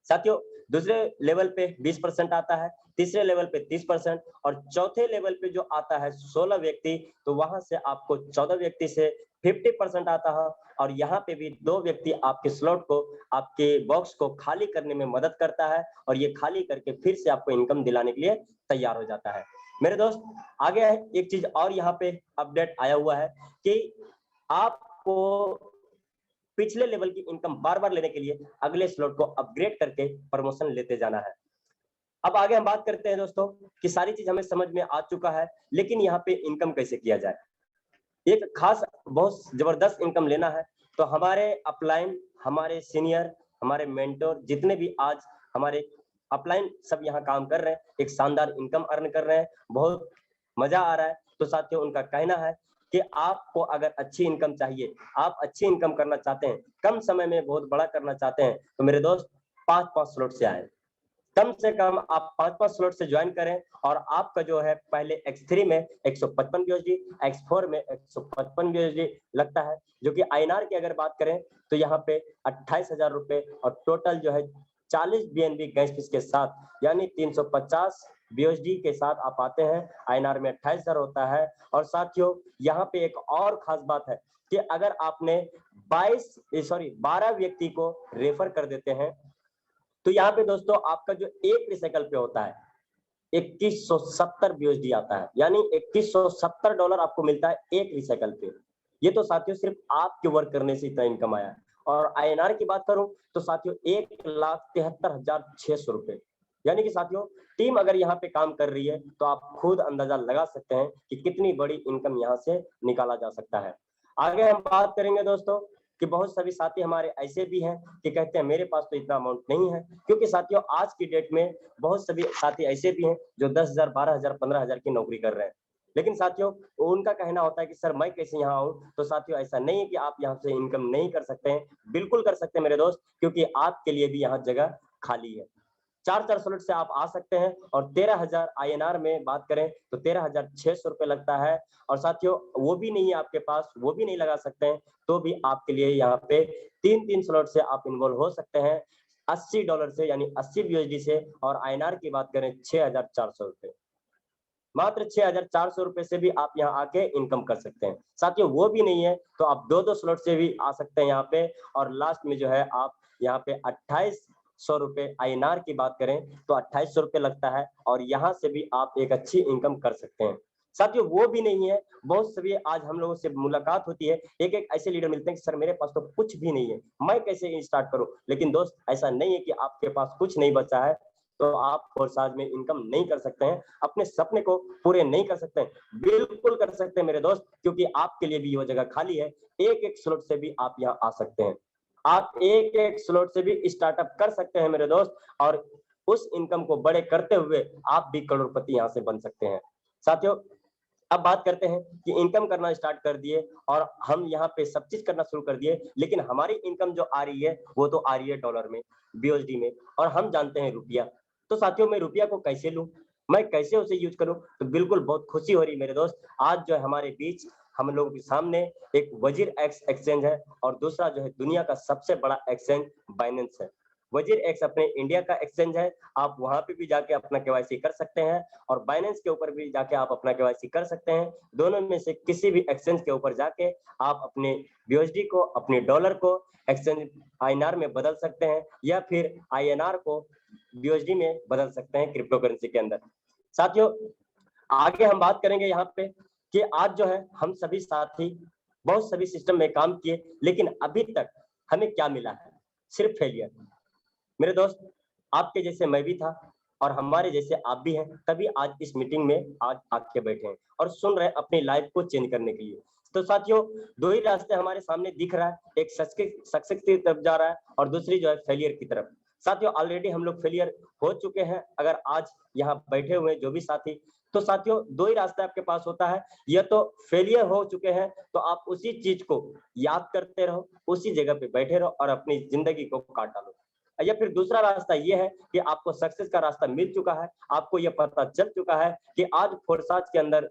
साथियों दूसरे लेवल पे 20% आता है, तीसरे लेवल पे 30% और चौथे लेवल पे जो आता है 16 व्यक्ति, तो वहां से आपको 14 व्यक्ति से 50% आता है। और यहाँ पे भी 2 व्यक्ति आपके स्लॉट को, आपके बॉक्स को खाली करने में मदद करता है और ये खाली करके फिर से आपको इनकम दिलाने के लिए तैयार हो जाता है। मेरे दोस्त आगे एक चीज और यहाँ पे अपडेट आया हुआ है कि आपको पिछले लेवल की इनकम बार बार लेने के लिए अगले स्लॉट को अपग्रेड करके प्रमोशन लेते जाना है। अब आगे हम बात करते हैं दोस्तों कि सारी चीज हमें समझ में आ चुका है, लेकिन यहाँ पे इनकम कैसे किया जाए। एक खास बहुत जबरदस्त इनकम लेना है तो हमारे अपलाइन, हमारे सीनियर, हमारे मेंटोर जितने भी आज हमारे अपलाइन सब यहाँ काम कर रहे हैं, एक शानदार इनकम अर्न कर रहे हैं, बहुत मजा आ रहा है। तो साथियों उनका कहना है कि आपको अगर अच्छी इनकम चाहिए, आप अच्छी इनकम करना चाहते हैं, कम समय में बहुत बड़ा करना चाहते हैं, तो मेरे दोस्त 5-5 स्लॉट से आए। कम से कम आप 5-5 स्लॉट से ज्वाइन करें और आपका जो है पहले X3 में 155 BSD, X4 में 155 BSD लगता है, जो कि INR की अगर बात करें तो यहाँ पे 28,000 रुपए और टोटल जो है 40 BNB गैस फीस के साथ, यानी 350 BSD के साथ आप आते हैं। INR में 28,000 होता है। और साथियों यहाँ पे एक और खास बात है कि अगर आपने 12 व्यक्ति को रेफर कर देते हैं तो यहाँ पे दोस्तों आपका जो एक रिसाइकल पे होता है 2170 BSD आता है, यानी $2170 आपको मिलता है एक रिसाइकल पे। ये तो साथियों सिर्फ आपके वर्क करने से इतना इनकम आया है। और INR की बात करूं तो साथियों 1,73,600 रुपए, यानी कि साथियों टीम अगर यहाँ पे काम कर रही है तो आप खुद अंदाजा लगा सकते हैं कि कितनी बड़ी इनकम यहाँ से निकाला जा सकता है। आगे हम बात करेंगे दोस्तों कि बहुत सभी साथी हमारे ऐसे भी हैं कि कहते हैं मेरे पास तो इतना अमाउंट नहीं है, क्योंकि साथियों आज की डेट में बहुत सभी साथी ऐसे भी हैं जो 10,000, 12,000, 15,000 की नौकरी कर रहे हैं। लेकिन साथियों उनका कहना होता है कि सर मैं कैसे यहाँ आऊँ। तो साथियों ऐसा नहीं है कि आप यहाँ से इनकम नहीं कर सकते हैं, बिल्कुल कर सकते हैं मेरे दोस्त, क्योंकि आपके लिए भी यहाँ जगह खाली है। 4 स्लॉट से आप आ सकते हैं और 13,000 INR में बात करें तो 13,600 रुपए लगता है। और साथियों वो भी नहीं है आपके पास, वो भी नहीं लगा सकते हैं, तो भी आपके लिए यहाँ पे 3 स्लॉट से आप इन्वॉल्व हो सकते हैं $80 से, यानी 80 BSD से। और INR की बात करें 6,400 रुपए, मात्र 6,400 रुपए से भी आप यहाँ आके इनकम कर सकते हैं। साथियों वो भी नहीं है तो आप 2 स्लॉट से भी आ सकते हैं यहाँ पे। और लास्ट में जो है आप यहाँ पे 2,800 रुपए INR की बात करें तो 2,800 रुपए लगता है और यहाँ से भी आप एक अच्छी इनकम कर सकते हैं। साथियों वो भी नहीं है, बहुत सभी आज हम लोगों से मुलाकात होती है, एक ऐसे लीडर मिलते हैं कि सर मेरे पास तो कुछ भी नहीं है, मैं कैसे स्टार्ट करूं। लेकिन दोस्त ऐसा नहीं है कि आपके पास कुछ नहीं बचा है तो आप फोरसाज में इनकम नहीं कर सकते हैं, अपने सपने को पूरे नहीं कर सकते हैं। बिल्कुल कर सकते हैं मेरे दोस्त, क्योंकि आपके लिए भी वो जगह खाली है। एक स्लॉट से भी आप यहाँ आ सकते हैं, आप एक स्लॉट से भी स्टार्टअप कर सकते हैं मेरे दोस्त, और उस इनकम को बड़े करते हुए आप भी करोड़पति यहाँ से बन सकते हैं। साथियों अब बात करते हैं कि इनकम करना स्टार्ट कर दिए और हम यहाँ पे सब चीज करना शुरू कर दिए, लेकिन हमारी इनकम जो आ रही है वो तो आ रही है डॉलर में, बीओएसडी में, और हम जानते हैं रुपया। तो साथियों, मैं रुपया को कैसे लूं, मैं कैसे उसे यूज करूं? तो बिल्कुल बहुत खुशी हो रही मेरे दोस्त, आज जो है हमारे बीच हम लोगों के सामने एक वजीर एक्स एक्सचेंज है और दूसरा जो है दुनिया का सबसे बड़ा एक्सचेंज बाइनेंस है। वजीर एक्स अपने इंडिया का एक्सचेंज है, आप वहां पे भी जाके अपना केवाईसी कर सकते हैं और बाइनेंस के ऊपर भी जाके आप अपना केवाईसी कर सकते हैं। दोनों में से किसी भी एक्सचेंज के ऊपर जाके आप अपने बीओएसडी को, अपने डॉलर को एक्सचेंज आईएनआर में बदल सकते हैं या फिर आईएनआर को बीओएसडी में बदल सकते हैं क्रिप्टो करेंसी के अंदर। साथियों, आगे हम बात करेंगे यहाँ पे कि आज जो है हम सभी साथी बहुत सभी सिस्टम में काम किए, लेकिन अभी तक हमें क्या मिला है? सिर्फ फेलियर। मेरे दोस्त, आपके जैसे मैं भी था और हमारे जैसे आप भी हैं, तभी आज इस मीटिंग में आज आके बैठे हैं और सुन रहे हैं अपनी लाइफ को चेंज करने के लिए। तो साथियों, दो ही रास्ते हमारे सामने दिख रहा है, एक सक्सेस की तरफ जा रहा है और दूसरी जो है फेलियर की तरफ। साथियों, ऑलरेडी हम लोग फेलियर हो चुके हैं। अगर आज यहाँ बैठे हुए जो भी साथी, तो साथियों दो ही रास्ता आपके पास होता है, या तो फेलियर हो चुके हैं तो आप उसी चीज को याद करते रहो, उसी जगह पे बैठे रहो और अपनी जिंदगी को काट डालो, या फिर दूसरा रास्ता ये है कि आपको सक्सेस का रास्ता मिल चुका है, आपको ये पता चल चुका है कि आज फोर्साज के अंदर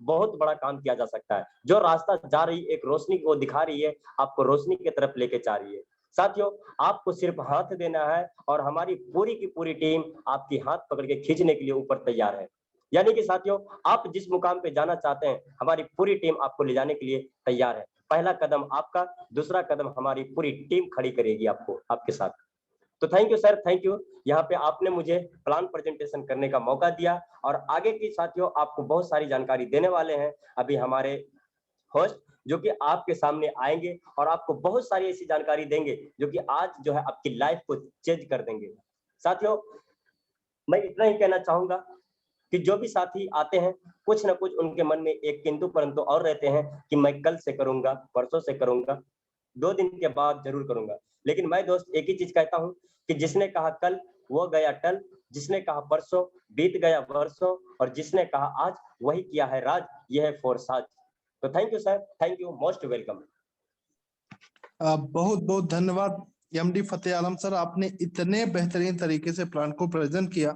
बहुत बड़ा काम किया जा सकता है। जो रास्ता जा रही एक रोशनी को दिखा रही है, आपको रोशनी की तरफ लेके जा रही है। साथियों, आपको सिर्फ हाथ देना है और हमारी पूरी की पूरी टीम आपकी हाथ पकड़ के खींचने के लिए ऊपर तैयार है। यानी कि साथियों, आप जिस मुकाम पे जाना चाहते हैं, हमारी पूरी टीम आपको ले जाने के लिए तैयार है। पहला कदम आपका, दूसरा कदम हमारी पूरी टीम खड़ी करेगी आपको, आपके साथ। तो thank you sir, thank you. यहाँ पे आपने मुझे प्लान प्रेजेंटेशन करने का मौका दिया और आगे की साथियों आपको बहुत सारी जानकारी देने वाले हैं अभी हमारे होस्ट, जो कि आपके सामने आएंगे और आपको बहुत सारी ऐसी जानकारी देंगे जो कि आज जो है आपकी लाइफ को चेंज कर देंगे। साथियों, मैं इतना ही कहना चाहूंगा कि जो भी साथी आते हैं, कुछ ना कुछ उनके मन में एक किंतु परंतु और रहते हैं कि मैं कल से करूंगा, परसों से करूंगा, 2 दिन के बाद जरूर करूंगा। लेकिन मैं दोस्त एक ही चीज कहता हूं कि जिसने कहा कल वो गया टल, जिसने कहा परसों बीत गया वर्षों, और जिसने कहा आज वही किया है राज, यह है फोर्साज। तो thank you sir, thank you, most welcome. बहुत बहुत धन्यवाद एमडी फतेह आलम सर, आपने इतने बेहतरीन तरीके से प्लान को प्रेजेंट किया,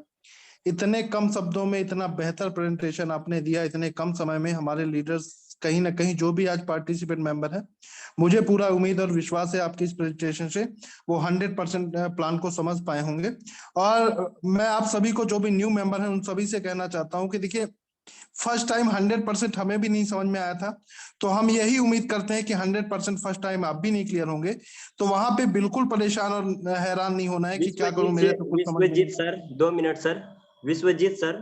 इतने कम शब्दों में इतना बेहतर प्रेजेंटेशन आपने दिया, इतने कम समय में। हमारे लीडर्स कहीं ना कहीं जो भी आज पार्टिसिपेंट मेंबर है, मुझे पूरा उम्मीद और विश्वास है आपकी इस प्रेजेंटेशन से वो 100% प्लान को समझ पाए होंगे। और मैं आप सभी को, जो भी न्यू मेंबर हैं, उन सभी से कहना चाहता हूं कि देखिए, फर्स्ट टाइम 100% हमें भी नहीं समझ में आया था, तो हम यही उम्मीद करते हैं कि 100% फर्स्ट टाइम आप भी नहीं क्लियर होंगे। तो वहां पे बिल्कुल परेशान और हैरान नहीं होना है कि क्या करूं, मेरे तो कुछ समझ में Vishwajit sir, 2 minute sir. Vishwajit sir,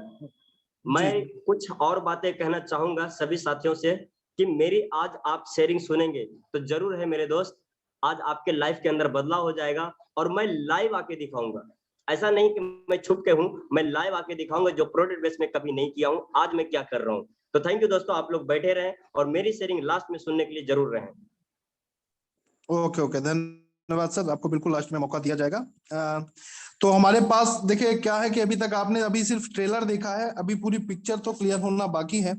मैं जी कुछ और बातें कहना चाहूंगा सभी साथियों से कि मेरी आज आप शेयरिंग सुनेंगे तो जरूर है मेरे दोस्त, आज आपके लाइफ के अंदर बदलाव हो जाएगा और मैं लाइव आके दिखाऊंगा। ऐसा नहीं कि मैं छुप के हूं, मैं लाइव आके दिखाऊंगा जो प्रोडक्ट बेस में कभी नहीं किया हूं, आज मैं क्या कर रहा हूं। तो थैंक यू दोस्तों, आप लोग बैठे रहें और मेरी शेयरिंग लास्ट में सुनने के लिए जरूर रहें। ओके ओके, धन्यवाद सर, आपको बिल्कुल लास्ट में मौका दिया जाएगा। तो हमारे पास देखिए क्या है कि अभी तक आपने अभी सिर्फ ट्रेलर देखा है, अभी पूरी पिक्चर तो क्लियर होना बाकी है।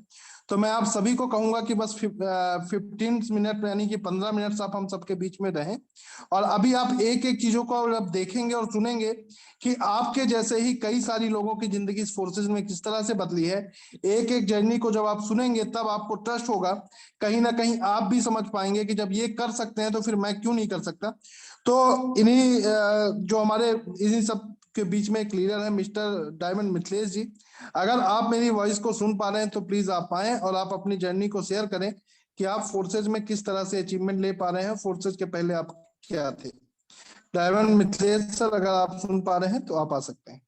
तो मैं आप सभी को कहूंगा कि बस 15 मिनट यानी कि 15 मिनट आप हम सबके बीच में रहें, और अभी आप एक एक चीजों को अब देखेंगे और सुनेंगे कि आपके जैसे ही कई सारी लोगों की जिंदगी इस फोर्सेज में किस तरह से बदली है। एक एक जर्नी को जब आप सुनेंगे तब आपको ट्रस्ट होगा, कहीं ना कहीं आप भी समझ पाएंगे कि जब ये कर सकते हैं तो फिर मैं क्यों नहीं कर सकता। तो इन्हीं जो हमारे इन्हीं सब के बीच में एक लीडर है मिस्टर डायमंड मिथिलेश जी, अगर आप मेरी वॉइस को सुन पा रहे हैं तो प्लीज आप आए और आप अपनी जर्नी को शेयर करें कि आप फोर्सेज में किस तरह से अचीवमेंट ले पा रहे हैं, फोर्सेज के पहले आप क्या थे। डायमंड मिथिलेश सर, अगर आप सुन पा रहे हैं तो आप आ सकते हैं।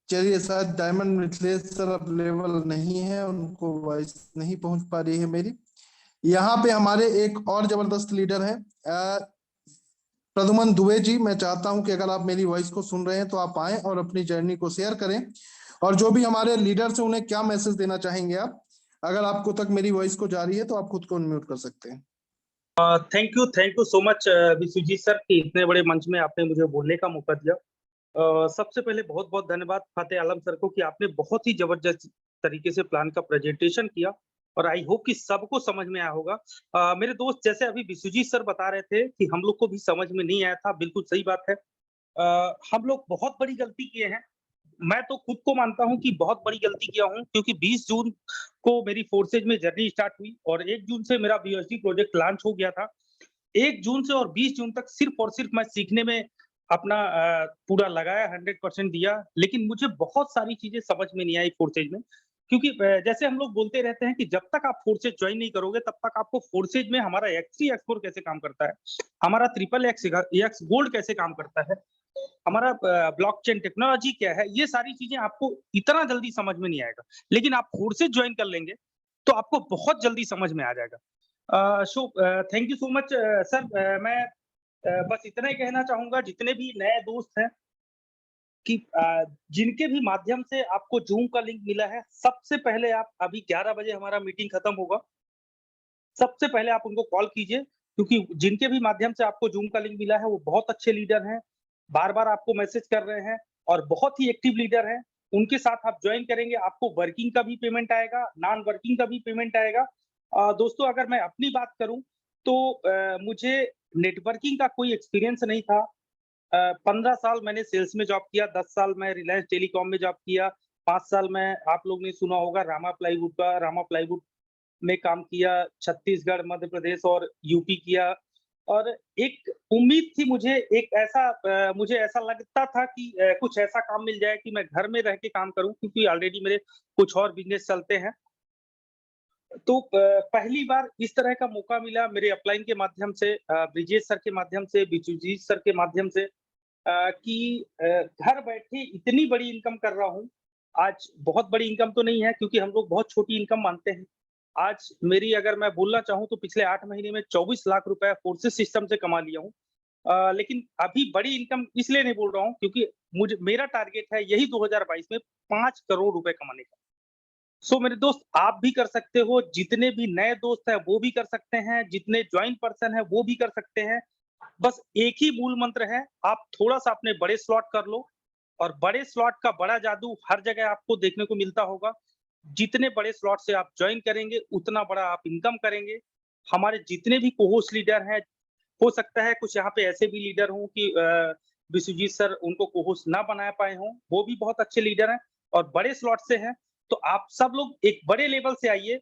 चलिए, शायद डायमंड मिथिलेश सर अवेलेबल नहीं है, उनको वॉइस नहीं पहुंच पा रही है मेरी। यहाँ पे हमारे एक और जबरदस्त लीडर है प्रदुमन दुबे जी, मैं चाहता हूं कि अगर आप मेरी वॉइस को सुन रहे हैं तो आप आए और अपनी जर्नी को शेयर करें, और जो भी हमारे लीडर्स हैं उन्हें क्या मैसेज देना चाहेंगे आप। अगर आपको तक मेरी वॉइस को जा रही है तो आप खुद को अनम्यूट कर सकते हैं। Thank you so much Vishwajit sir कि इतने बड़े मंच में आपने मुझे बोलने का मौका दिया। सबसे पहले बहुत बहुत धन्यवाद फाते आलम सर को कि आपने बहुत ही जबरदस्त तरीके से प्लान का प्रेजेंटेशन किया और आई होप कि सबको समझ में आया होगा। मेरे दोस्त, जैसे अभी विश्वजीत सर बता रहे थे कि हम लोग को भी समझ में नहीं आया था, बिल्कुल सही बात है। हम लोग बहुत बड़ी गलती किए हैं। मैं तो खुद को मानता हूं कि बहुत बड़ी गलती किया हूं, क्योंकि 20 जून को मेरी फोर्सेज में जर्नी स्टार्ट हुई और 1 जून से मेरा बीएसडी प्रोजेक्ट लॉन्च हो गया था। 1 जून से और 20 जून तक सिर्फ और सिर्फ मैं सीखने में अपना पूरा लगाया, 100% दिया, लेकिन मुझे बहुत सारी चीजें समझ में नहीं आई फोर्सेज में। क्योंकि जैसे हम लोग बोलते रहते हैं कि जब तक आप फोर्सेज ज्वाइन नहीं करोगे तब तक आपको फोर्सेज में हमारा X3 X4 कैसे काम करता है, हमारा ट्रिपल एक्स गोल्ड कैसे काम करता है, हमारा ब्लॉकचेन टेक्नोलॉजी क्या है, ये सारी चीजें आपको इतना जल्दी समझ में नहीं आएगा। लेकिन आप फोर्सेज ज्वाइन कर लेंगे तो आपको बहुत जल्दी समझ में आ जाएगा। Thank you so much sir. मैं बस इतना ही कहना चाहूंगा, जितने भी नए दोस्त हैं कि जिनके भी माध्यम से आपको जूम का लिंक मिला है, सबसे पहले आप अभी 11 बजे हमारा मीटिंग खत्म होगा, सबसे पहले आप उनको कॉल कीजिए, क्योंकि जिनके भी माध्यम से आपको जूम का लिंक मिला है वो बहुत अच्छे लीडर हैं, बार-बार आपको मैसेज कर रहे हैं और बहुत ही एक्टिव लीडर हैं। उनके साथ आप ज्वाइन करेंगे, आपको वर्किंग का भी पेमेंट आएगा, नॉन वर्किंग का भी पेमेंट आएगा। दोस्तों, अगर मैं अपनी बात करूं तो मुझे नेटवर्किंग का कोई एक्सपीरियंस नहीं था। 15 साल मैंने सेल्स में जॉब किया, 10 साल मैं रिलायंस टेलीकॉम में जॉब किया, 5 साल मैं, आप लोग ने सुना होगा, रामा प्लाईवुड में काम किया, छत्तीसगढ़, मध्य प्रदेश और यूपी किया। और एक उम्मीद थी मुझे, मुझे ऐसा लगता था कि कुछ ऐसा काम मिल जाए कि मैं घर में रह के काम करूं, क्योंकि ऑलरेडी मेरे कुछ और बिजनेस चलते हैं। तो पहली बार इस तरह का मौका मिला मेरे अपलाइन के माध्यम से, ब्रिजेश सर के माध्यम से, विश्वजीत सर के माध्यम से, कि घर बैठे इतनी बड़ी इनकम कर रहा हूँ। आज बहुत बड़ी इनकम तो नहीं है, क्योंकि हम लोग बहुत छोटी इनकम मानते हैं। आज मेरी, अगर मैं बोलना चाहूँ तो पिछले 8 महीने में 24 लाख रुपए फोर्सेस सिस्टम से कमा लिया हूँ। लेकिन अभी बड़ी इनकम इसलिए नहीं बोल रहा हूँ, क्योंकि मेरा टारगेट है यही 2022 में 5 करोड़ रुपए कमाने का। सो मेरे दोस्त, आप भी कर सकते हो, जितने भी नए दोस्त हैं वो भी कर सकते हैं, जितने ज्वाइन पर्सन है वो भी कर सकते हैं। बस एक ही मूल मंत्र है, आप थोड़ा-सा अपने बड़े स्लॉट कर लो, और बड़े स्लॉट का बड़ा जादू हर जगह आपको देखने को मिलता होगा। जितने बड़े स्लॉट से आप जॉइन करेंगे, उतना बड़ा आप इनकम करेंगे। हमारे जितने भी को-होस्ट लीडर हैं, हो सकता है कुछ यहाँ पे ऐसे भी लीडर हों कि विश्वजीत सर उनको को-होस्ट ना बना पाए हों, वो भी बहुत अच्छे लीडर हैं और बड़े स्लॉट से हैं। तो आप सब लोग एक बड़े लेवल से आइए।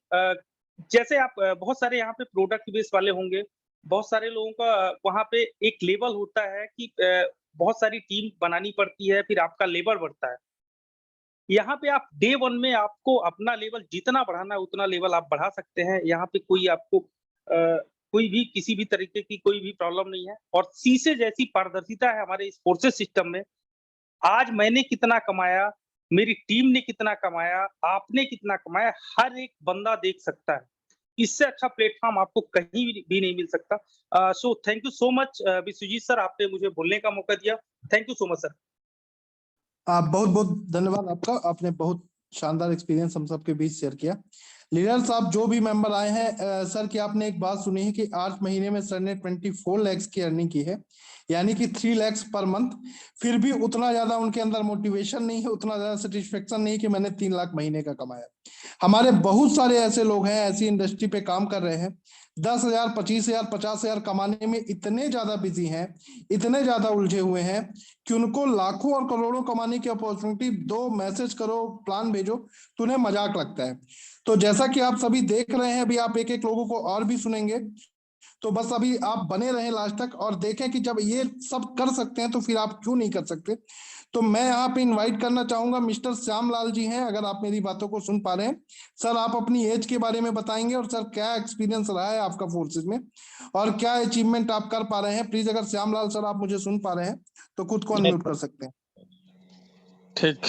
जैसे आप बहुत सारे यहाँ पे प्रोडक्ट बेस वाले होंगे, बहुत सारे लोगों का वहाँ पे एक लेवल होता है कि बहुत सारी टीम बनानी पड़ती है, फिर आपका लेवल बढ़ता है। यहाँ पे आप डे 1 में आपको अपना लेवल जितना बढ़ाना है उतना लेवल आप बढ़ा सकते हैं। यहाँ पे कोई आपको कोई भी किसी भी तरीके की कोई भी प्रॉब्लम नहीं है, और शीशे जैसी पारदर्शिता है हमारे इस फोर्सेस सिस्टम में। आज मैंने कितना कमाया, मेरी टीम ने कितना कमाया, आपने कितना कमाया, हर एक बंदा देख सकता है। इससे अच्छा प्लेटफ़ॉर्म आपको कहीं भी नहीं मिल सकता। So thank you so much Vishwajit sir, आपने मुझे बोलने का मौका दिया। Thank you so much sir. बहुत-बहुत धन्यवाद आपका। आपने बहुत शानदार एक्सपीरियंस हम सबके बीच शेयर किया। लीडर साहब, जो भी मेंबर आए हैं, सर की आपने एक बात सुनी है कि 8 महीने में सर ने 24 लाख की अर्निंग की है, यानी कि 3 लाख पर मंथ। फिर भी उतना ज्यादा उनके अंदर मोटिवेशन नहीं है, उतना ज्यादा सेटिस्फेक्शन नहीं है कि मैंने 3 लाख महीने का कमाया। हमारे बहुत सारे ऐसे लोग हैं, ऐसी इंडस्ट्री पे काम कर रहे हैं, 10,000, 25,000, 50,000 कमाने में इतने ज्यादा बिजी हैं, इतने ज्यादा उलझे हुए हैं कि उनको लाखों और करोड़ों कमाने की अपॉर्चुनिटी दो, मैसेज करो, प्लान भेजो तो उन्हें मजाक लगता है। तो जैसा कि आप सभी देख रहे हैं, अभी आप एक एक लोगों को और भी सुनेंगे, तो बस अभी आप बने रहें लास्ट तक और देखें कि जब ये सब कर सकते हैं तो फिर आप क्यों नहीं कर सकते। तो मैं यहाँ पे इनवाइट करना चाहूंगा, मिस्टर श्यामलाल जी हैं, अगर आप मेरी बातों को सुन पा रहे हैं। सर, आप अपनी एज के बारे में बताएंगे और सर क्या एक्सपीरियंस रहा है आपका फोर्सेज में और क्या अचीवमेंट आप कर पा रहे हैं। प्लीज, अगर श्यामलाल सर आप मुझे सुन पा रहे हैं तो खुद को अनम्यूट कर सकते हैं। ठीक।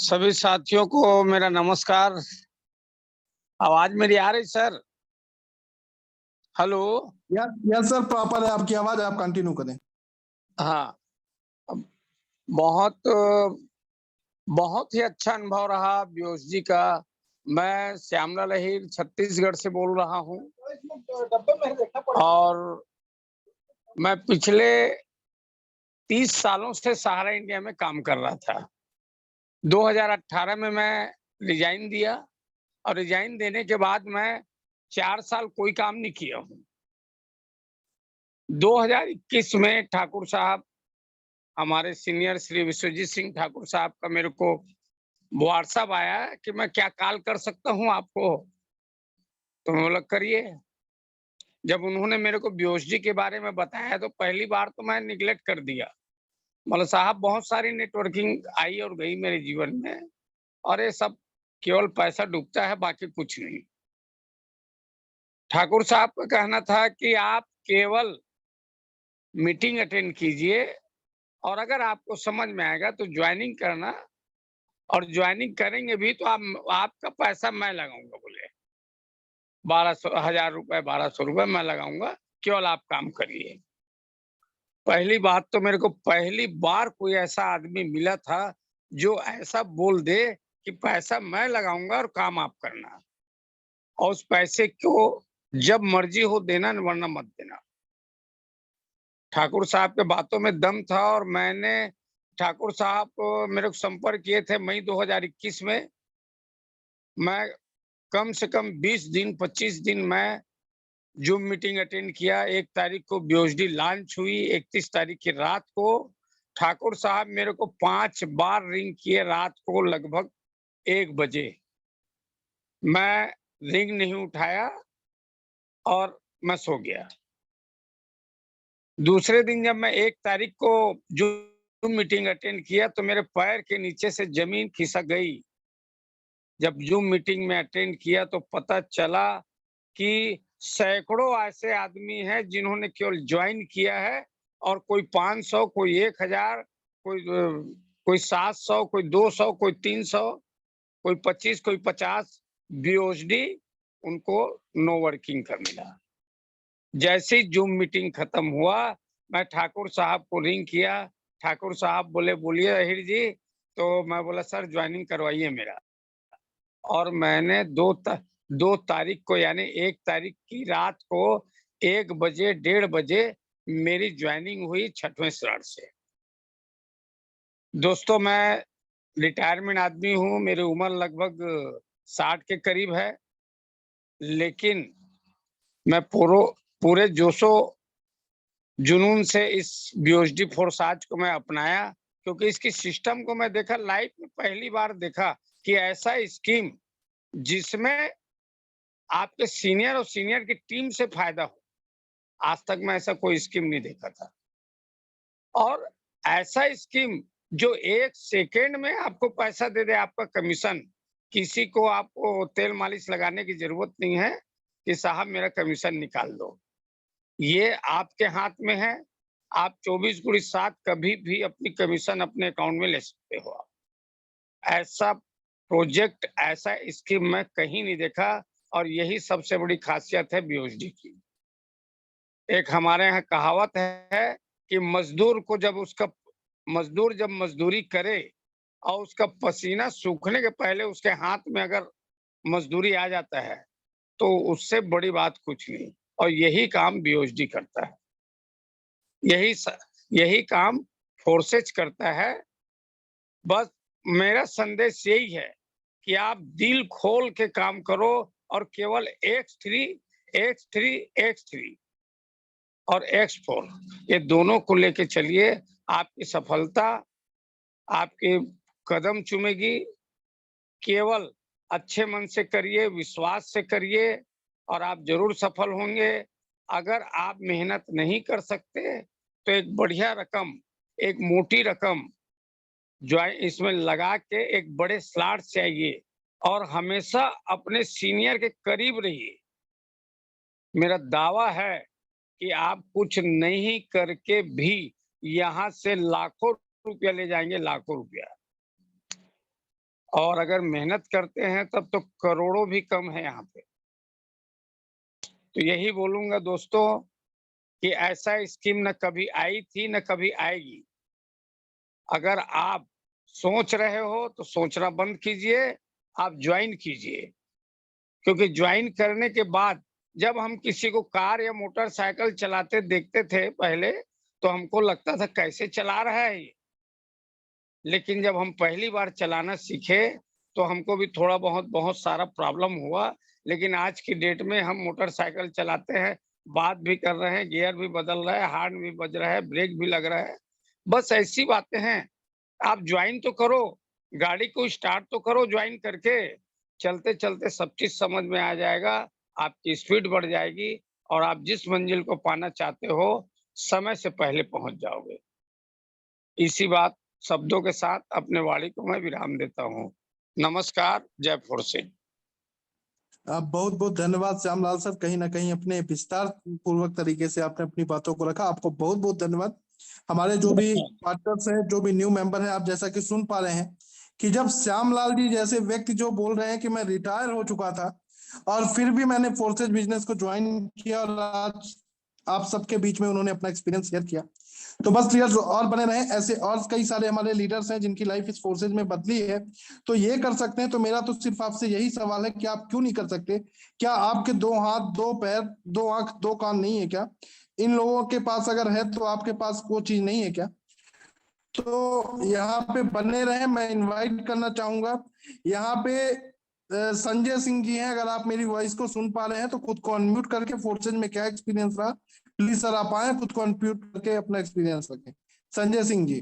सभी साथियों को मेरा नमस्कार। आवाज मेरी आ रही sir? Hello? Yes sir, proper है आपकी आवाज, आप कंटिन्यू करें। हाँ, बहुत ही अच्छा अनुभव रहा व्योस जी का। मैं श्यामलाल अहीर छत्तीसगढ़ से बोल रहा हूँ और मैं पिछले 30 सालों से सहारा इंडिया में काम कर रहा था। 2018 में मैं रिजाइन दिया और रिजाइन देने के बाद मैं 4 साल कोई काम नहीं किया हूँ। 2021 में ठाकुर साहब, हमारे सीनियर श्री विश्वजीत सिंह ठाकुर साहब का मेरे को व्हाट्सएप आया कि मैं क्या कॉल कर सकता हूँ आपको, तो मैं बोला करिए। जब उन्होंने मेरे को बीओएसडी के बारे में बताया तो पहली बार तो मैं निगलेक्ट कर दिया। मतलब साहब बहुत सारी नेटवर्किंग आई और गई मेरे जीवन में, और ये सब केवल पैसा डूबता है, बाकी कुछ नहीं। ठाकुर साहब का कहना था कि आप केवल मीटिंग अटेंड कीजिए और अगर आपको समझ में आएगा तो ज्वाइनिंग करना, और ज्वाइनिंग करेंगे भी तो आपका पैसा मैं लगाऊंगा। बोले 1200 रुपए 1200 रुपए मैं लगाऊंगा, केवल आप काम करिए। पहली बात तो मेरे को पहली बार कोई ऐसा आदमी मिला था जो ऐसा बोल दे कि पैसा मैं लगाऊंगा और काम आप करना, और उस पैसे को जब मर्जी हो देना वरना मत देना। ठाकुर साहब के बातों में दम था, और मैंने ठाकुर साहब मेरे को संपर्क किए थे मई 2021 में। मैं कम से कम 20 दिन 25 दिन मैं जूम मीटिंग अटेंड किया। 1 तारीख को बीओएसडी लॉन्च हुई, 31 तारीख की रात को ठाकुर साहब मेरे को 5 बार रिंग किए रात को लगभग 1 बजे। मैं रिंग नहीं उठाया और मैं सो गया। दूसरे दिन जब मैं 1 तारीख को जूम मीटिंग अटेंड किया तो मेरे पैर के नीचे से जमीन खिसक गई। जब जूम मीटिंग में अटेंड किया तो पता चला कि सैकड़ों ऐसे आदमी हैं जिन्होंने केवल ज्वाइन किया है, और कोई 500, कोई 1000, कोई 700, कोई 200, कोई 300, कोई 25, कोई 50 बीओएसडी उनको नो वर्किंग का मिला। जैसे ही जूम मीटिंग खत्म हुआ मैं ठाकुर साहब को रिंग किया। ठाकुर साहब बोले बोलिए अहिर जी। तो मैं बोला सर ज्वाइनिंग करवाइए मेरा। और मैंने 2 तारीख को यानी 1 तारीख की रात को 1 बजे 1:30 बजे मेरी ज्वाइनिंग हुई 6वें श्राद्ध से। दोस्तों मैं रिटायरमेंट आदमी हूँ, मेरी उम्र लगभग 60 के करीब है, लेकिन मैं पूरे जोशो जुनून से इस बीओएसडी फोरसाज को मैं अपनाया, क्योंकि इसकी सिस्टम को मैं देखा, लाइफ में पहली बार देखा कि ऐसा स्कीम जिसमें आपके सीनियर और सीनियर की टीम से फायदा हो। आज तक मैं ऐसा कोई स्कीम नहीं देखा था। और ऐसा स्कीम जो 1 सेकेंड में आपको पैसा दे दे, आपका कमीशन। किसी को आपको तेल मालिश लगाने की जरूरत नहीं है कि साहब मेरा कमीशन निकाल दो। ये आपके हाथ में है। आप 24/7 कभी भी अपनी कमीशन अपने अकाउंट में ले सकते हो। ऐसा प्रोजेक्ट, ऐसा स्कीम मैं कहीं नहीं देखा, और यही सबसे बड़ी खासियत है बीओएसडी की। एक हमारे यहाँ कहावत है कि मजदूर जब मजदूरी करे और उसका पसीना सूखने के पहले उसके हाथ में अगर मजदूरी आ जाता है तो उससे बड़ी बात कुछ नहीं। और यही काम बीओएसडी करता है, यही काम फोर्सेज करता है। बस मेरा संदेश यही है कि आप दिल खोल के काम करो, और केवल X3 और X4 ये दोनों को लेके चलिए। आपकी सफलता आपके कदम चूमेगी। केवल अच्छे मन से करिए, विश्वास से करिए, और आप जरूर सफल होंगे। अगर आप मेहनत नहीं कर सकते तो एक बढ़िया रकम, एक मोटी रकम जो इसमें लगा के एक बड़े स्लॉट से आइए, और हमेशा अपने सीनियर के करीब रहिए। मेरा दावा है कि आप कुछ नहीं करके भी यहाँ से लाखों रुपया ले जाएंगे, लाखों रुपया। और अगर मेहनत करते हैं तब तो करोड़ों भी कम है यहाँ पे। तो यही बोलूंगा दोस्तों कि ऐसा स्कीम न कभी आई थी न कभी आएगी। अगर आप सोच रहे हो तो सोचना बंद कीजिए, आप ज्वाइन कीजिए। क्योंकि ज्वाइन करने के बाद जब हम किसी को कार या मोटरसाइकिल चलाते देखते थे पहले, तो हमको लगता था कैसे चला रहा है ये। लेकिन जब हम पहली बार चलाना सीखे तो हमको भी थोड़ा बहुत सारा प्रॉब्लम हुआ। लेकिन आज की डेट में हम मोटरसाइकिल चलाते हैं, बात भी कर रहे हैं, गियर भी बदल रहा है, हॉर्न भी बज रहा है, ब्रेक भी लग रहा है। बस ऐसी बातें हैं। आप ज्वाइन तो करो, गाड़ी को स्टार्ट तो करो ज्वाइन करके, चलते-चलते सब चीज़ समझ में आ जाएगा, आपकी स्पीड बढ़ जाएगी और आप जिस मंजिल को पाना चाहते हो, समय से पहले पहुँच जाओगे। इसी बात शब्दों के साथ अपने वाणी को मैं विराम देता हूँ। नमस्कार, जय फोर सिंह। बहुत बहुत धन्यवाद श्यामलाल सर, कहीं ना कहीं अपने विस्तार पूर्वक तरीके से आपने अपनी बातों को रखा। आपको बहुत बहुत धन्यवाद। हमारे जो भी पार्टनर्स हैं, जो भी न्यू मेंबर हैं, आप जैसा कि सुन पा रहे हैं कि जब श्यामलाल जी जैसे व्यक्ति जो बोल रहे हैं कि मैं रिटायर हो चुका था और फिर भी मैंने फोर्सेज बिजनेस को ज्वाइन किया और आज आप सबके बीच में उन्होंने अपना एक्सपीरियंस शेयर किया। तो बस लीडर्स और बने रहे, ऐसे और कई सारे हमारे लीडर्स हैं जिनकी लाइफ इस फोर्सेज में बदली है, तो ये कर सकते हैं। तो मेरा तो सिर्फ आपसे यही सवाल है कि आप क्यों नहीं कर सकते? क्या आपके 2 हाथ, 2 पैर, 2 आंख, 2 कान नहीं है क्या? इन लोगों के पास अगर है तो आपके पास वो चीज नहीं है क्या? तो यहाँ पे बने रहे। मैं इनवाइट करना चाहूंगा यहाँ पे संजय सिंह जी हैं। अगर आप मेरी वॉइस को सुन पा रहे हैं तो खुद को अनम्यूट करके फोर्सेज में क्या एक्सपीरियंस रहा, प्लीज सर आप आए, खुद को अनम्यूट करके अपना एक्सपीरियंस रखें। संजय सिंह जी।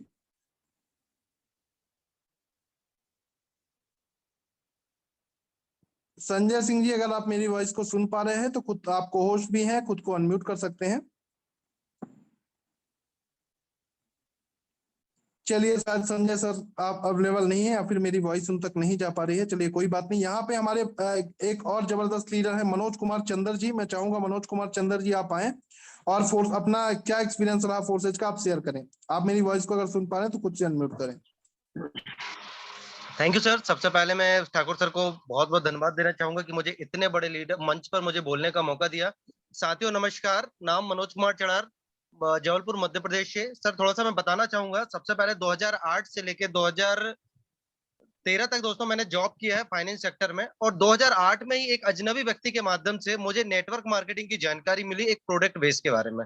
संजय सिंह जी, अगर आप मेरी वॉइस को सुन पा रहे हैं तो खुद आपको होस्ट भी हैं, खुद को अनम्यूट कर सकते हैं। चलिए, शायद संजय सर आप अवेलेबल नहीं है या फिर मेरी वॉइस उन तक नहीं जा पा रही है। चलिए कोई बात नहीं। यहाँ पे हमारे एक और जबरदस्त लीडर है मनोज कुमार चंदर जी। मैं चाहूंगा मनोज कुमार चंदर जी आप आए और फोर्स अपना क्या एक्सपीरियंस रहा फोर्सेज का आप शेयर करें। आप मेरी वॉइस को अगर सुन पा रहे हैं तो खुद से अनम्यूट करें। Thank you sir. सबसे पहले मैं ठाकुर सर को बहुत बहुत धन्यवाद देना चाहूंगा कि मुझे इतने बड़े लीडर मंच पर मुझे बोलने का मौका दिया। साथियों नमस्कार, नाम मनोज कुमार चड़ार, जबलपुर मध्य प्रदेश से। सर थोड़ा सा मैं बताना चाहूंगा। सबसे पहले 2008 से लेके 2013 तक दोस्तों मैंने जॉब किया है फाइनेंस सेक्टर में, और 2008 में ही एक अजनबी व्यक्ति के माध्यम से मुझे नेटवर्क मार्केटिंग की जानकारी मिली एक प्रोडक्ट बेस के बारे में।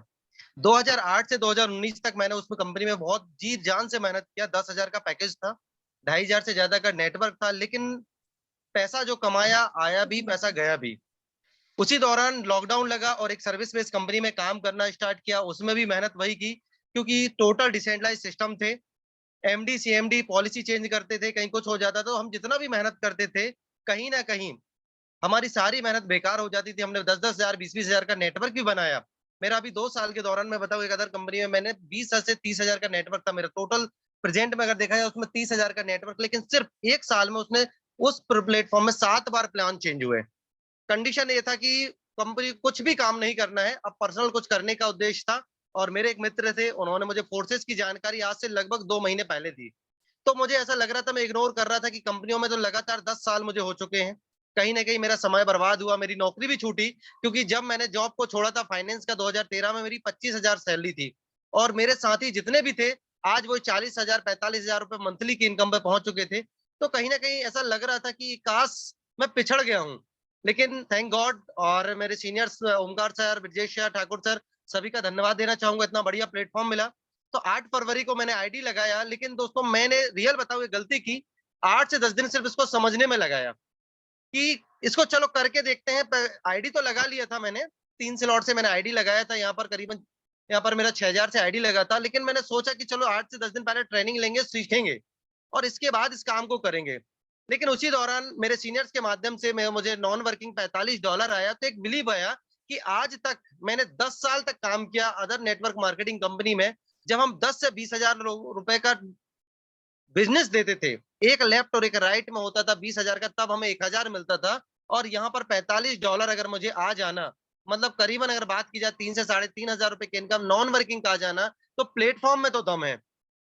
2008 से 2019 तक मैंने उसमें कंपनी में बहुत जी जान से मेहनत किया। 10,000 का पैकेज था, 2,500 से ज्यादा का नेटवर्क था, लेकिन पैसा जो कमाया आया भी, पैसा गया भी। उसी दौरान लॉकडाउन लगा और एक सर्विस बेस्ड कंपनी में काम करना स्टार्ट किया। उसमें भी मेहनत वही की, क्योंकि टोटल डिसेंट्रलाइज सिस्टम थे। एमडी सीएमडी पॉलिसी चेंज करते थे, कहीं कुछ हो जाता तो हम जितना भी मेहनत करते थे, कहीं ना कहीं हमारी सारी मेहनत बेकार हो जाती थी। हमने 10-10 हजार 20-20 हजार का नेटवर्क भी बनाया। मेरा अभी 2 साल के दौरान मैं बताऊं, एक अदर कंपनी में मैंने 20 से 30 हजार का नेटवर्क था मेरा टोटल। प्रेजेंट में अगर देखा जाए उसमें 30 हजार का नेटवर्क, लेकिन सिर्फ 1 साल में उसने उस प्लेटफॉर्म में 7 बार प्लान चेंज हुए। कंडीशन ये था कि कंपनी कुछ भी काम नहीं करना है, अब पर्सनल कुछ करने का उद्देश्य था। और मेरे एक मित्र थे, उन्होंने मुझे फोर्सेस की जानकारी आज से लगभग 2 महीने पहले दी। तो मुझे ऐसा लग रहा था, मैं इग्नोर कर रहा था कि कंपनियों में तो लगातार 10 साल मुझे हो चुके हैं, कहीं ना कहीं मेरा समय बर्बाद हुआ, मेरी नौकरी भी छूटी। क्योंकि जब मैंने जॉब को छोड़ा था फाइनेंस का 2013 में, मेरी 25,000 सैलरी थी, और मेरे साथी जितने भी थे आज वो 40,000 45,000 रुपए मंथली की इनकम पे पहुंच चुके थे। तो कहीं ना कहीं ऐसा लग रहा था कि काश मैं पिछड़ गया हूँ। लेकिन थैंक गॉड, और मेरे seniors Omkar sir, Brajesh sir, Thakur sir, सभी का धन्यवाद देना चाहूंगा, इतना बढ़िया प्लेटफॉर्म मिला। तो 8 फरवरी को मैंने आईडी लगाया, लेकिन दोस्तों मैंने रियल बताऊं ये गलती की, 8 से 10 दिन सिर्फ इसको समझने में लगाया कि इसको चलो करके देखते हैं। आईडी तो लगा लिया था मैंने, 3 स्लॉट से मैंने आईडी लगाया था। यहाँ पर करीबन यहाँ पर मेरा 6,000 से आईडी लगा था, लेकिन मैंने सोचा कि चलो 8 से 10 दिन पहले ट्रेनिंग लेंगे, सीखेंगे और इसके बाद इस काम को करेंगे। लेकिन उसी दौरान मेरे सीनियर्स के माध्यम से मुझे नॉन वर्किंग $45 आया। तो एक बिलीव आया कि आज तक मैंने 10 साल तक काम किया अदर नेटवर्क मार्केटिंग कंपनी में, जब हम 10 से 20,000 रुपए का बिजनेस देते थे, एक लेफ्ट और एक राइट में होता था 20,000 का, तब हमें 1,000 मिलता था। और यहाँ पर $45 अगर मुझे आ जाना, मतलब करीबन अगर बात की जाए 3 से 3,500 रुपए की इनकम नॉन वर्किंग का आ जाना, तो प्लेटफॉर्म में तो दम है।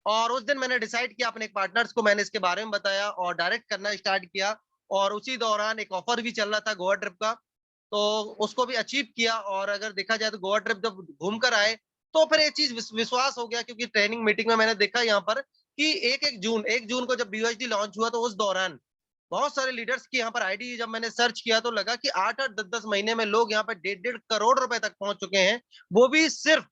और उस दिन मैंने डिसाइड किया, अपने पार्टनर्स को मैंने इसके बारे में बताया और डायरेक्ट करना स्टार्ट किया। और उसी दौरान एक ऑफर भी चल रहा था गोवा ट्रिप का, तो उसको भी अचीव किया। और अगर देखा जाए तो गोवा ट्रिप जब घूम कर आए तो फिर एक चीज विश्वास हो गया, क्योंकि ट्रेनिंग मीटिंग में मैंने देखा यहाँ पर कि 1 जून को जब BUSD लॉन्च हुआ, तो उस दौरान बहुत सारे लीडर्स की यहाँ पर आईडी जब मैंने सर्च किया तो लगा कि 8-8 10-10 महीने में लोग यहाँ पर 1.5 करोड़ रुपए तक पहुंच चुके हैं, वो भी सिर्फ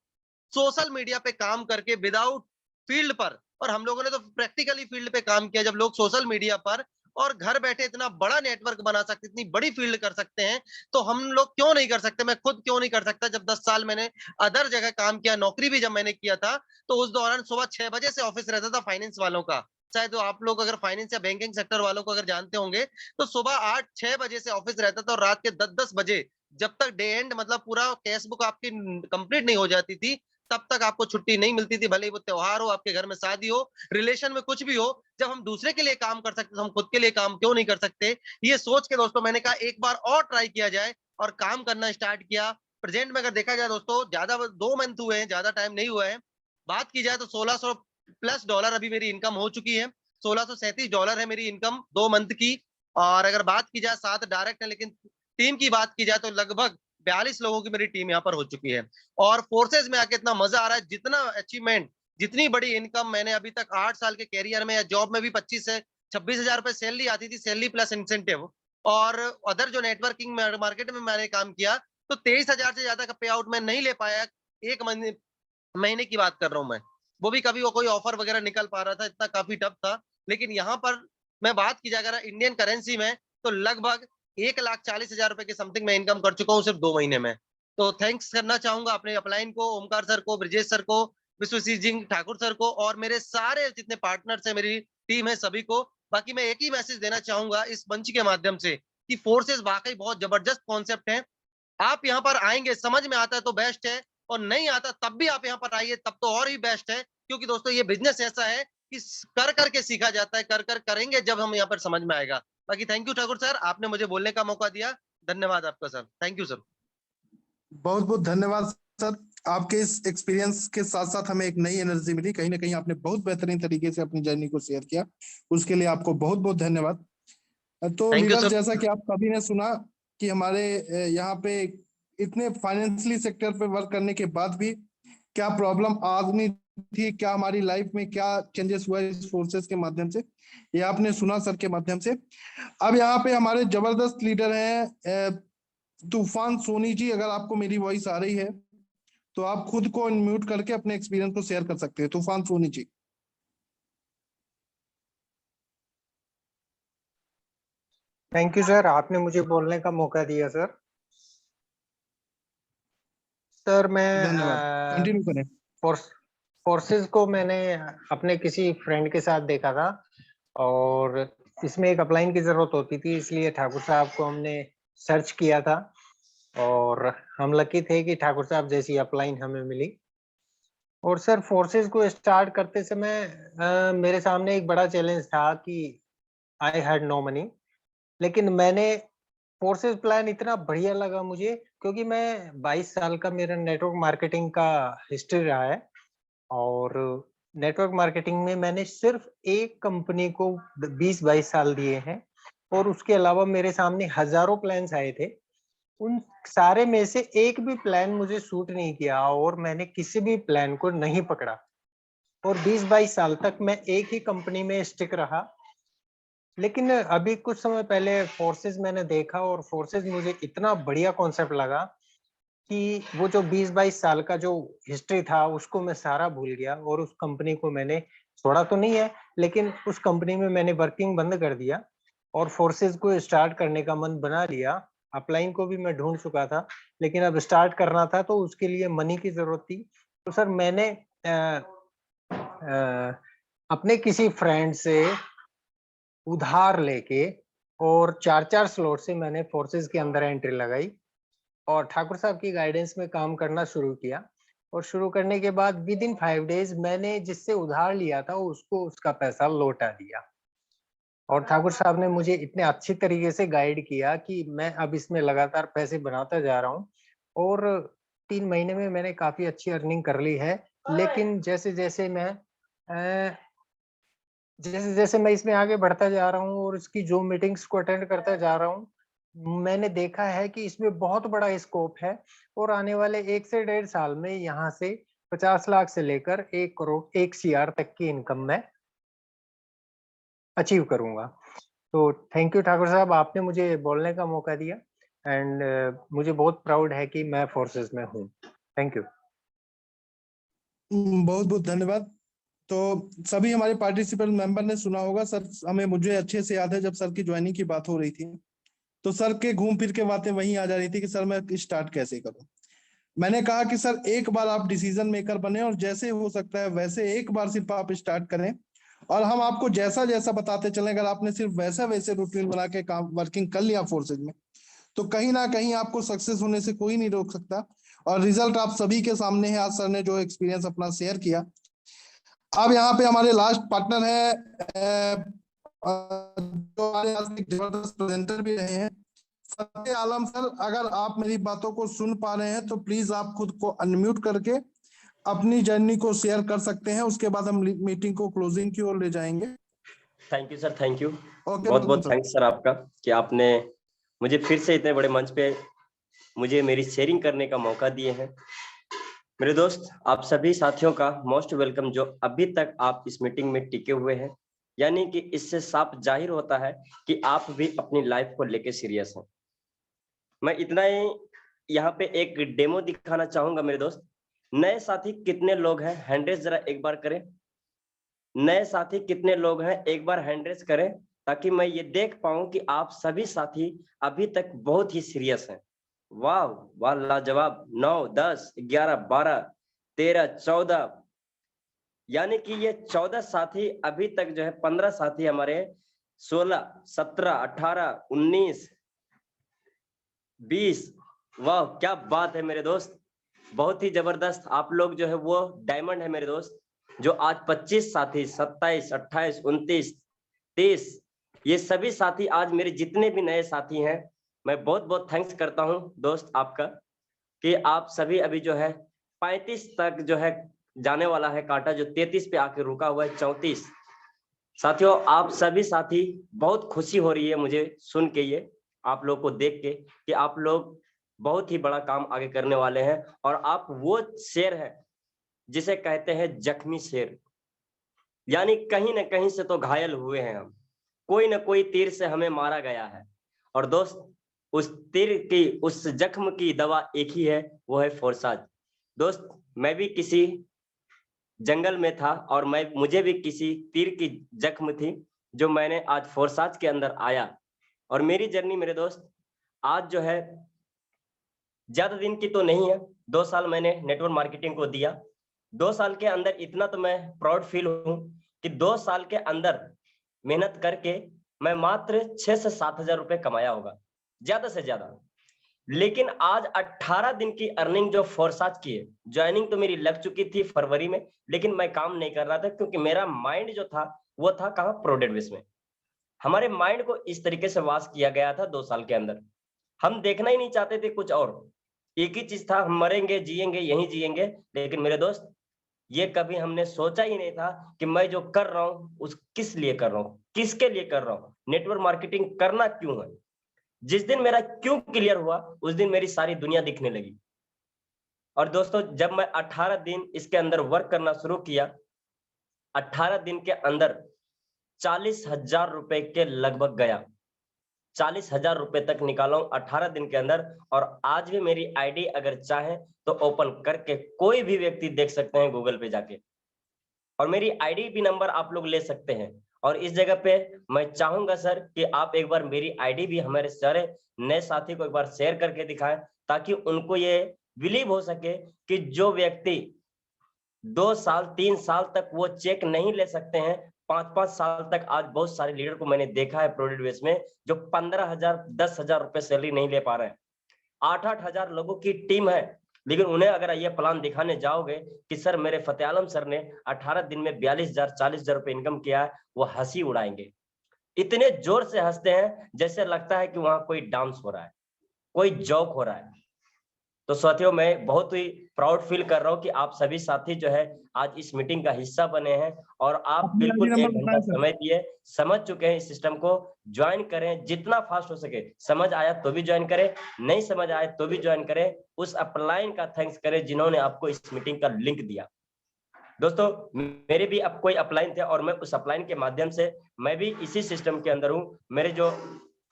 सोशल मीडिया पे काम करके विदाउट फील्ड पर, और हम लोगों ने तो प्रैक्टिकली फील्ड पे काम किया। जब लोग सोशल मीडिया पर और घर बैठे इतना बड़ा नेटवर्क बना सकते, इतनी बड़ी फील्ड कर सकते हैं, तो हम लोग क्यों नहीं कर सकते? मैं खुद क्यों नहीं कर सकता? जब 10 साल मैंने अदर जगह काम किया, नौकरी भी जब मैंने किया था, तो उस दौरान सुबह 6 बजे से ऑफिस रहता था फाइनेंस वालों का। शायद आप लोग अगर फाइनेंस या बैंकिंग सेक्टर वालों को अगर जानते होंगे, तो सुबह 8-6 बजे से ऑफिस रहता था और रात के 10-10 बजे, जब तक डे एंड मतलब पूरा कैश बुक आपकी कंप्लीट नहीं हो जाती थी, तब तक आपको छुट्टी नहीं मिलती थी। भले ही वो त्योहार हो, आपके घर में शादी हो, रिलेशन में कुछ भी हो, जब हम दूसरे के लिए काम कर सकते, तो हम खुद के लिए काम क्यों नहीं कर सकते? ये सोच के दोस्तों मैंने कहा एक बार और ट्राई किया जाए और काम करना स्टार्ट किया। प्रेजेंट में अगर देखा जाए दोस्तों, ज्यादा 2 मंथ हुए हैं, ज्यादा टाइम नहीं हुआ है। बात की जाए तो $1600+ अभी मेरी इनकम हो चुकी है। $1637 है मेरी इनकम 2 मंथ की। और अगर बात की जाए 7 डायरेक्ट है, लेकिन टीम की बात की जाए तो लगभग 42 लोगों की मेरी टीम यहाँ पर हो चुकी है। और फोर्सेज में आके इतना मजा आ रहा है, जितना अचीवमेंट, जितनी बड़ी इनकम मैंने अभी तक 8 साल के कैरियर में या जॉब में भी 25 से 26,000 रुपए सैलरी आती थी, सैलरी प्लस इंसेंटिव। और अदर जो नेटवर्किंग मार्केट में मैंने काम किया, तो 23,000 से ज्यादा का पे आउट मैं नहीं ले पाया। एक महीने की बात कर रहा हूँ मैं, वो भी कभी वो कोई ऑफर वगैरह निकल पा रहा था, इतना काफी टफ था। लेकिन यहाँ पर मैं बात की जाए अगर इंडियन करेंसी में, तो लगभग 1,40,000 रुपए के समथिंग मैं इनकम कर चुका हूँ सिर्फ 2 महीने में। तो थैंक्स करना चाहूंगा अपने अपलाइन को, ओमकार सर को, ब्रजेश सर को, विश्वजीत सिंह ठाकुर सर को, और मेरे सारे जितने पार्टनर्स है, मेरी टीम है, सभी को। बाकी मैं एक ही मैसेज देना चाहूंगा इस मंच के माध्यम से कि फोर्सेस वाकई बहुत जबरदस्त कॉन्सेप्ट है। आप यहाँ पर आएंगे, समझ में आता है तो बेस्ट है, और नहीं आता तब भी आप यहाँ पर आइए, तब तो और ही बेस्ट है। क्योंकि दोस्तों ये बिजनेस ऐसा है कि कर करके सीखा जाता है, कर कर करेंगे जब हम यहाँ पर समझ में आएगा। बाकी थैंक यू ठाकुर सर, आपने मुझे बोलने का मौका दिया। धन्यवाद आपका सर, थैंक यू सर। बहुत बहुत धन्यवाद सर। आपके इस एक्सपीरियंस के साथ साथ हमें एक नई एनर्जी मिली। कहीं ना कहीं आपने बहुत बेहतरीन तरीके से अपनी जर्नी को शेयर किया, उसके लिए आपको बहुत बहुत धन्यवाद। तो थैंक यू लीडर्स, सर। जैसा कि आप सभी ने सुना कि हमारे यहाँ पे इतने फाइनेंशियली सेक्टर पे वर्क करने के बाद भी क्या प्रॉब्लम आदमी थी, क्या हमारी लाइफ में क्या चेंजेस हुआ इस फोर्सेस के माध्यम से, ये आपने सुना सर के माध्यम से। अब यहाँ पे हमारे जबरदस्त लीडर हैं तूफान सोनी जी। अगर आपको मेरी वॉइस आ रही है तो आप खुद को अनम्यूट करके अपने एक्सपीरियंस को शेयर कर सकते हैं। तूफान Soni ji. Thank you sir, आपने मुझे बोलने का मौका दिया सर। सर धन्यवाद, मैं कंटिन्यू करें। फोर्सेस को मैंने अपने किसी फ्रेंड के साथ देखा था, और इसमें एक अपलाइन की जरूरत होती थी, इसलिए ठाकुर साहब को हमने सर्च किया था, और हम लकी थे कि ठाकुर साहब जैसी अपलाइन हमें मिली। और सर फोर्सेस को स्टार्ट करते समय मेरे सामने एक बड़ा चैलेंज था कि आई हैड नो मनी। लेकिन मैंने फोर्सेस प्लान इतना बढ़िया लगा मुझे, क्योंकि मैं 22 साल का मेरा नेटवर्क मार्केटिंग का हिस्ट्री रहा है, और नेटवर्क मार्केटिंग में मैंने सिर्फ एक कंपनी को 20-22 साल दिए हैं, और उसके अलावा मेरे सामने हजारों प्लान्स आए थे। उन सारे में से एक भी प्लान मुझे सूट नहीं किया, और मैंने किसी भी प्लान को नहीं पकड़ा, और 20-22 साल तक मैं एक ही कंपनी में स्टिक रहा। लेकिन अभी कुछ समय पहले फोर्सेस मैंने देखा, और फोर्सेस मुझे इतना बढ़िया कॉन्सेप्ट लगा कि वो जो 20-22 साल का जो हिस्ट्री था उसको मैं सारा भूल गया, और उस कंपनी को मैंने छोड़ा तो नहीं है, लेकिन उस कंपनी में मैंने वर्किंग बंद कर दिया और फोर्सेस को स्टार्ट करने का मन बना लिया। अपलाइन को भी मैं ढूंढ चुका था, लेकिन अब स्टार्ट करना था तो उसके लिए मनी की जरूरत थी। तो सर मैंने अपने किसी फ्रेंड से उधार लेके और 4-4 स्लॉट से मैंने फोर्सेस के अंदर एंट्री लगाई, और ठाकुर साहब की गाइडेंस में काम करना शुरू किया। और शुरू करने के बाद विद इन 5 डेज मैंने जिससे उधार लिया था उसको उसका पैसा लौटा दिया। और ठाकुर साहब ने मुझे इतने अच्छी तरीके से गाइड किया कि मैं अब इसमें लगातार पैसे बनाता जा रहा हूँ, और 3 महीने में मैंने काफी अच्छी अर्निंग कर ली है। लेकिन जैसे जैसे मैं इसमें आगे बढ़ता जा रहा हूँ और इसकी जो मीटिंग्स को अटेंड करता जा रहा हूँ, मैंने देखा है कि इसमें बहुत बड़ा स्कोप है, और आने वाले 1 से 1.5 साल में यहाँ से 50 लाख से लेकर 1 करोड़ 1 CR तक की इनकम मैं अचीव करूंगा। तो थैंक यू ठाकुर साहब, आपने मुझे बोलने का मौका दिया, एंड मुझे बहुत प्राउड है कि मैं फोर्सेस में हूँ। Thank you. बहुत बहुत धन्यवाद। तो सभी हमारे पार्टिसिपेंट मेंबर ने सुना होगा सर, मुझे अच्छे से याद है जब सर की ज्वाइनिंग की बात हो रही थी तो सर के घूम फिर के बातें वहीं आ जा रही थी कि सर मैं स्टार्ट कैसे करूं। मैंने कहा कि सर एक बार आप डिसीजन मेकर बने और जैसे हो सकता है वैसे एक बार सिर्फ आप स्टार्ट करें और हम आपको जैसा जैसा बताते चलें। अगर आपने सिर्फ वैसा वैसे रूटीन बना के काम वर्किंग कर लिया फोर्सेज में तो कहीं ना कहीं आपको सक्सेस होने से कोई नहीं रोक सकता। और रिजल्ट आप सभी के सामने है। आज सर ने जो एक्सपीरियंस अपना शेयर किया। अब यहाँ पे हमारे लास्ट पार्टनर है जो हमारे आज एक जबरदस्त प्रेजेंटर भी रहे हैं, फतेह आलम सर। अगर आप मेरी बातों को सुन पा रहे हैं तो प्लीज आप खुद को अनम्यूट करके अपनी जर्नी को शेयर कर सकते हैं। उसके बाद हम मीटिंग को क्लोजिंग की ओर ले जाएंगे। Thank you sir, thank you. Okay, बहुत बहुत थैंक्स सर आपका कि आपने मुझे फिर से इतने बड़े मंच पे मुझे मेरी शेयरिंग करने का मौका दिए हैं। मेरे दोस्त, आप सभी साथियों का मोस्ट वेलकम जो अभी तक आप इस मीटिंग में टिके हुए हैं। यानी कि इससे साफ जाहिर होता है कि आप भी अपनी लाइफ को लेके सीरियस हैं। मैं इतना ही यहाँ पे एक डेमो दिखाना चाहूंगा मेरे दोस्त। नए साथी कितने लोग हैं, हैंड रेज जरा एक बार करें। नए साथी कितने लोग हैं, एक बार हैंड रेज करें ताकि मैं ये देख पाऊं कि आप सभी साथी अभी तक बहुत ही सीरियस हैं। वाह वाह, लाजवाब। 9 10 11 12 13 14, यानी कि ये 14 साथी अभी तक जो है 15 साथी हमारे 16 17 18 19 20। वाह क्या बात है मेरे दोस्त, बहुत ही जबरदस्त। आप लोग जो है वो डायमंड है मेरे दोस्त। जो आज 25 साथी 27 28 29 30, ये सभी साथी आज मेरे जितने भी नए साथी हैं, मैं बहुत बहुत थैंक्स करता हूं दोस्त आपका कि आप सभी अभी जो है 35 तक जो है जाने वाला है कांटा, जो 33 पे आके रुका हुआ है 34। साथियों, आप सभी साथी, बहुत खुशी हो रही है मुझे सुन के ये आप लोग को देख के कि आप लोग बहुत ही बड़ा काम आगे करने वाले हैं। और आप वो शेर है जिसे कहते हैं जख्मी शेर, यानी कहीं ना कहीं से तो घायल हुए हैं हम, कोई ना कोई तीर से हमें मारा गया है। और दोस्त, उस तीर की, उस जख्म की दवा एक ही है, वो है फोर्साज। दोस्त, मैं भी किसी जंगल में था और मुझे भी किसी तीर की जख्म थी जो मैंने आज फोर्साज के अंदर आया। और मेरी जर्नी मेरे दोस्त आज जो है ज्यादा दिन की तो नहीं है। 2 साल मैंने नेटवर्क मार्केटिंग को दिया। 2 साल के अंदर इतना तो मैं प्राउड फील हूं कि 2 साल के अंदर मेहनत करके मैं मात्र 6 से 7 हजार रुपए कमाया होगा, ज्यादा से ज्यादा। लेकिन आज 18 दिन की अर्निंग जो फोर्साज की है, ज्वाइनिंग तो मेरी लग चुकी थी फरवरी में, लेकिन मैं काम नहीं कर रहा था क्योंकि मेरा माइंड जो था वो था कहाँ, प्रोडक्ट बेस में। हमारे माइंड को इस तरीके से वाश किया गया था 2 साल के अंदर। हम देखना ही नहीं चाहते थे कुछ और, एक ही चीज था, हम मरेंगे जिएंगे यहीं जिएंगे। लेकिन मेरे दोस्त, ये कभी हमने सोचा ही नहीं था कि मैं जो कर रहा हूँ उस किस लिए कर रहा हूँ, किसके लिए कर रहा हूँ, नेटवर्क मार्केटिंग करना क्यों है। जिस दिन मेरा क्यों क्लियर हुआ उस दिन मेरी सारी दुनिया दिखने लगी। और दोस्तों, जब मैं 18 दिन इसके अंदर वर्क करना शुरू किया, 18 दिन के अंदर 40,000 रुपए के लगभग गया। 40,000 रुपए तक निकाला हूं 18 दिन के अंदर। और आज भी मेरी आईडी अगर चाहे तो ओपन करके कोई भी व्यक्ति देख सकते हैं गूगल पे जाके, और मेरी आईडी भी नंबर आप लोग ले सकते हैं। और इस जगह पे मैं चाहूंगा सर कि आप एक बार मेरी आईडी भी हमारे सारे नए साथी को एक बार शेयर करके दिखाएं, ताकि उनको ये बिलीव हो सके कि जो व्यक्ति 2 साल 3 साल तक वो चेक नहीं ले सकते हैं, 5-5 साल तक। आज बहुत सारे लीडर को मैंने देखा है प्रोडक्ट बेस में जो 15,000 10,000 रुपए सैलरी नहीं ले पा रहे हैं। 8-8 हजार लोगों की टीम है, लेकिन उन्हें अगर ये प्लान दिखाने जाओगे कि सर मेरे फतेह आलम सर ने 18 दिन में 42,000 40,000 रुपए इनकम किया है, वो हंसी उड़ाएंगे। इतने जोर से हंसते हैं जैसे लगता है कि वहां कोई डांस हो रहा है, कोई जोक हो रहा है। तो साथियों, मैं बहुत ही प्राउड फील कर रहा हूँ कि आप सभी साथी जो है आज इस मीटिंग का हिस्सा बने हैं और आप अपनी बिल्कुल ID 1 नंबर घंटा बताएं सर। समय दिए, समझ चुके हैं इस सिस्टम को। ज्वाइन करें जितना फास्ट हो सके, समझ आया तो भी ज्वाइन करें, नहीं समझ आया तो भी ज्वाइन करें। उस अपलाइन का थैंक्स करें जिन्होंने आपको इस मीटिंग का लिंक दिया। दोस्तों, मेरे भी अब कोई अपलाइन थे और मैं उस अपलाइन के माध्यम से मैं भी इसी सिस्टम के अंदर हूँ। मेरे जो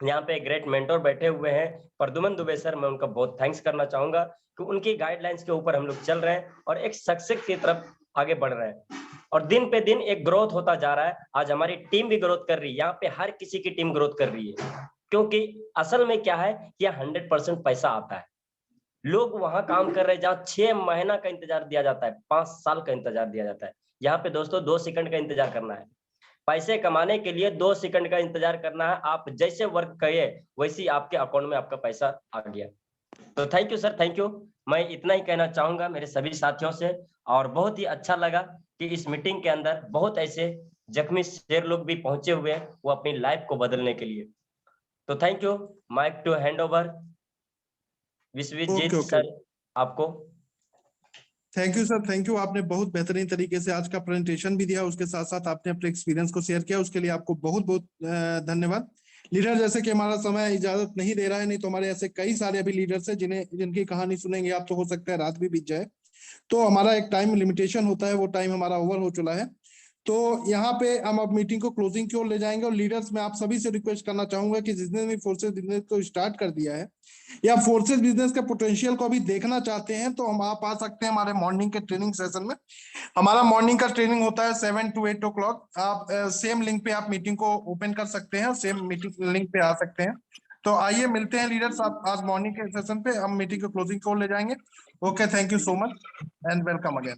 यहाँ पे ग्रेट मेंटोर बैठे हुए हैं प्रद्युमन दुबे सर, मैं उनका बहुत थैंक्स करना चाहूंगा कि उनकी गाइडलाइंस के ऊपर हम लोग चल रहे हैं और एक सक्सेस की तरफ आगे बढ़ रहे हैं और दिन पे दिन एक ग्रोथ होता जा रहा है। आज हमारी टीम भी ग्रोथ कर रही है, यहाँ पे हर किसी की टीम ग्रोथ कर रही है, क्योंकि असल में क्या है कि 100% पैसा आता है। लोग वहां काम कर रहे हैं जहाँ 6 महीना का इंतजार दिया जाता है, 5 साल का इंतजार दिया जाता है। यहाँ पे दोस्तों 2 सेकंड का इंतजार करना है। पैसे कमाने के लिए 2 सेकंड का इंतजार करना है। आप जैसे वर्क करिए वैसे आपके अकाउंट में आपका पैसा आ गया। तो thank you sir, thank you. मैं इतना ही कहना चाहूंगा मेरे सभी साथियों से, और बहुत ही अच्छा लगा कि इस मीटिंग के अंदर बहुत ऐसे जख्मी शेर लोग भी पहुंचे हुए हैं, वो अपनी लाइफ को बदलने के लिए। तो thank you. Mike to hand over Vishwajeet sir आपको। Thank you sir, thank you. आपने बहुत बेहतरीन तरीके से आज का प्रेजेंटेशन भी दिया, उसके साथ साथ आपने अपने एक्सपीरियंस को शेयर किया, उसके लिए आपको बहुत बहुत धन्यवाद। लीडर, जैसे कि हमारा समय इजाजत नहीं दे रहा है, नहीं तो हमारे ऐसे कई सारे अभी लीडर्स हैं जिनकी कहानी सुनेंगे आप तो हो सकता है रात भी बीत जाए। तो हमारा एक टाइम लिमिटेशन होता है, वो टाइम हमारा ओवर हो चुका है। तो यहाँ पे हम अब मीटिंग को क्लोजिंग की ओर ले जाएंगे। और लीडर्स, मैं आप सभी से रिक्वेस्ट करना चाहूंगा कि जिसने भी फोर्सेस बिजनेस को स्टार्ट कर दिया है या फोर्सेस बिजनेस के पोटेंशियल को अभी देखना चाहते हैं, तो हम आप आ सकते हैं हमारे मॉर्निंग के ट्रेनिंग सेशन में। हमारा मॉर्निंग का ट्रेनिंग होता है 7 to 8 o'clock। आप सेम लिंक पे आप मीटिंग को ओपन कर सकते हैं, सेम मीटिंग लिंक पे आ सकते हैं। तो आइए मिलते हैं लीडर्स, आप आज मॉर्निंग के सेशन पे हम मीटिंग को क्लोजिंग की ओर ले जाएंगे। Okay, thank you so much and welcome again.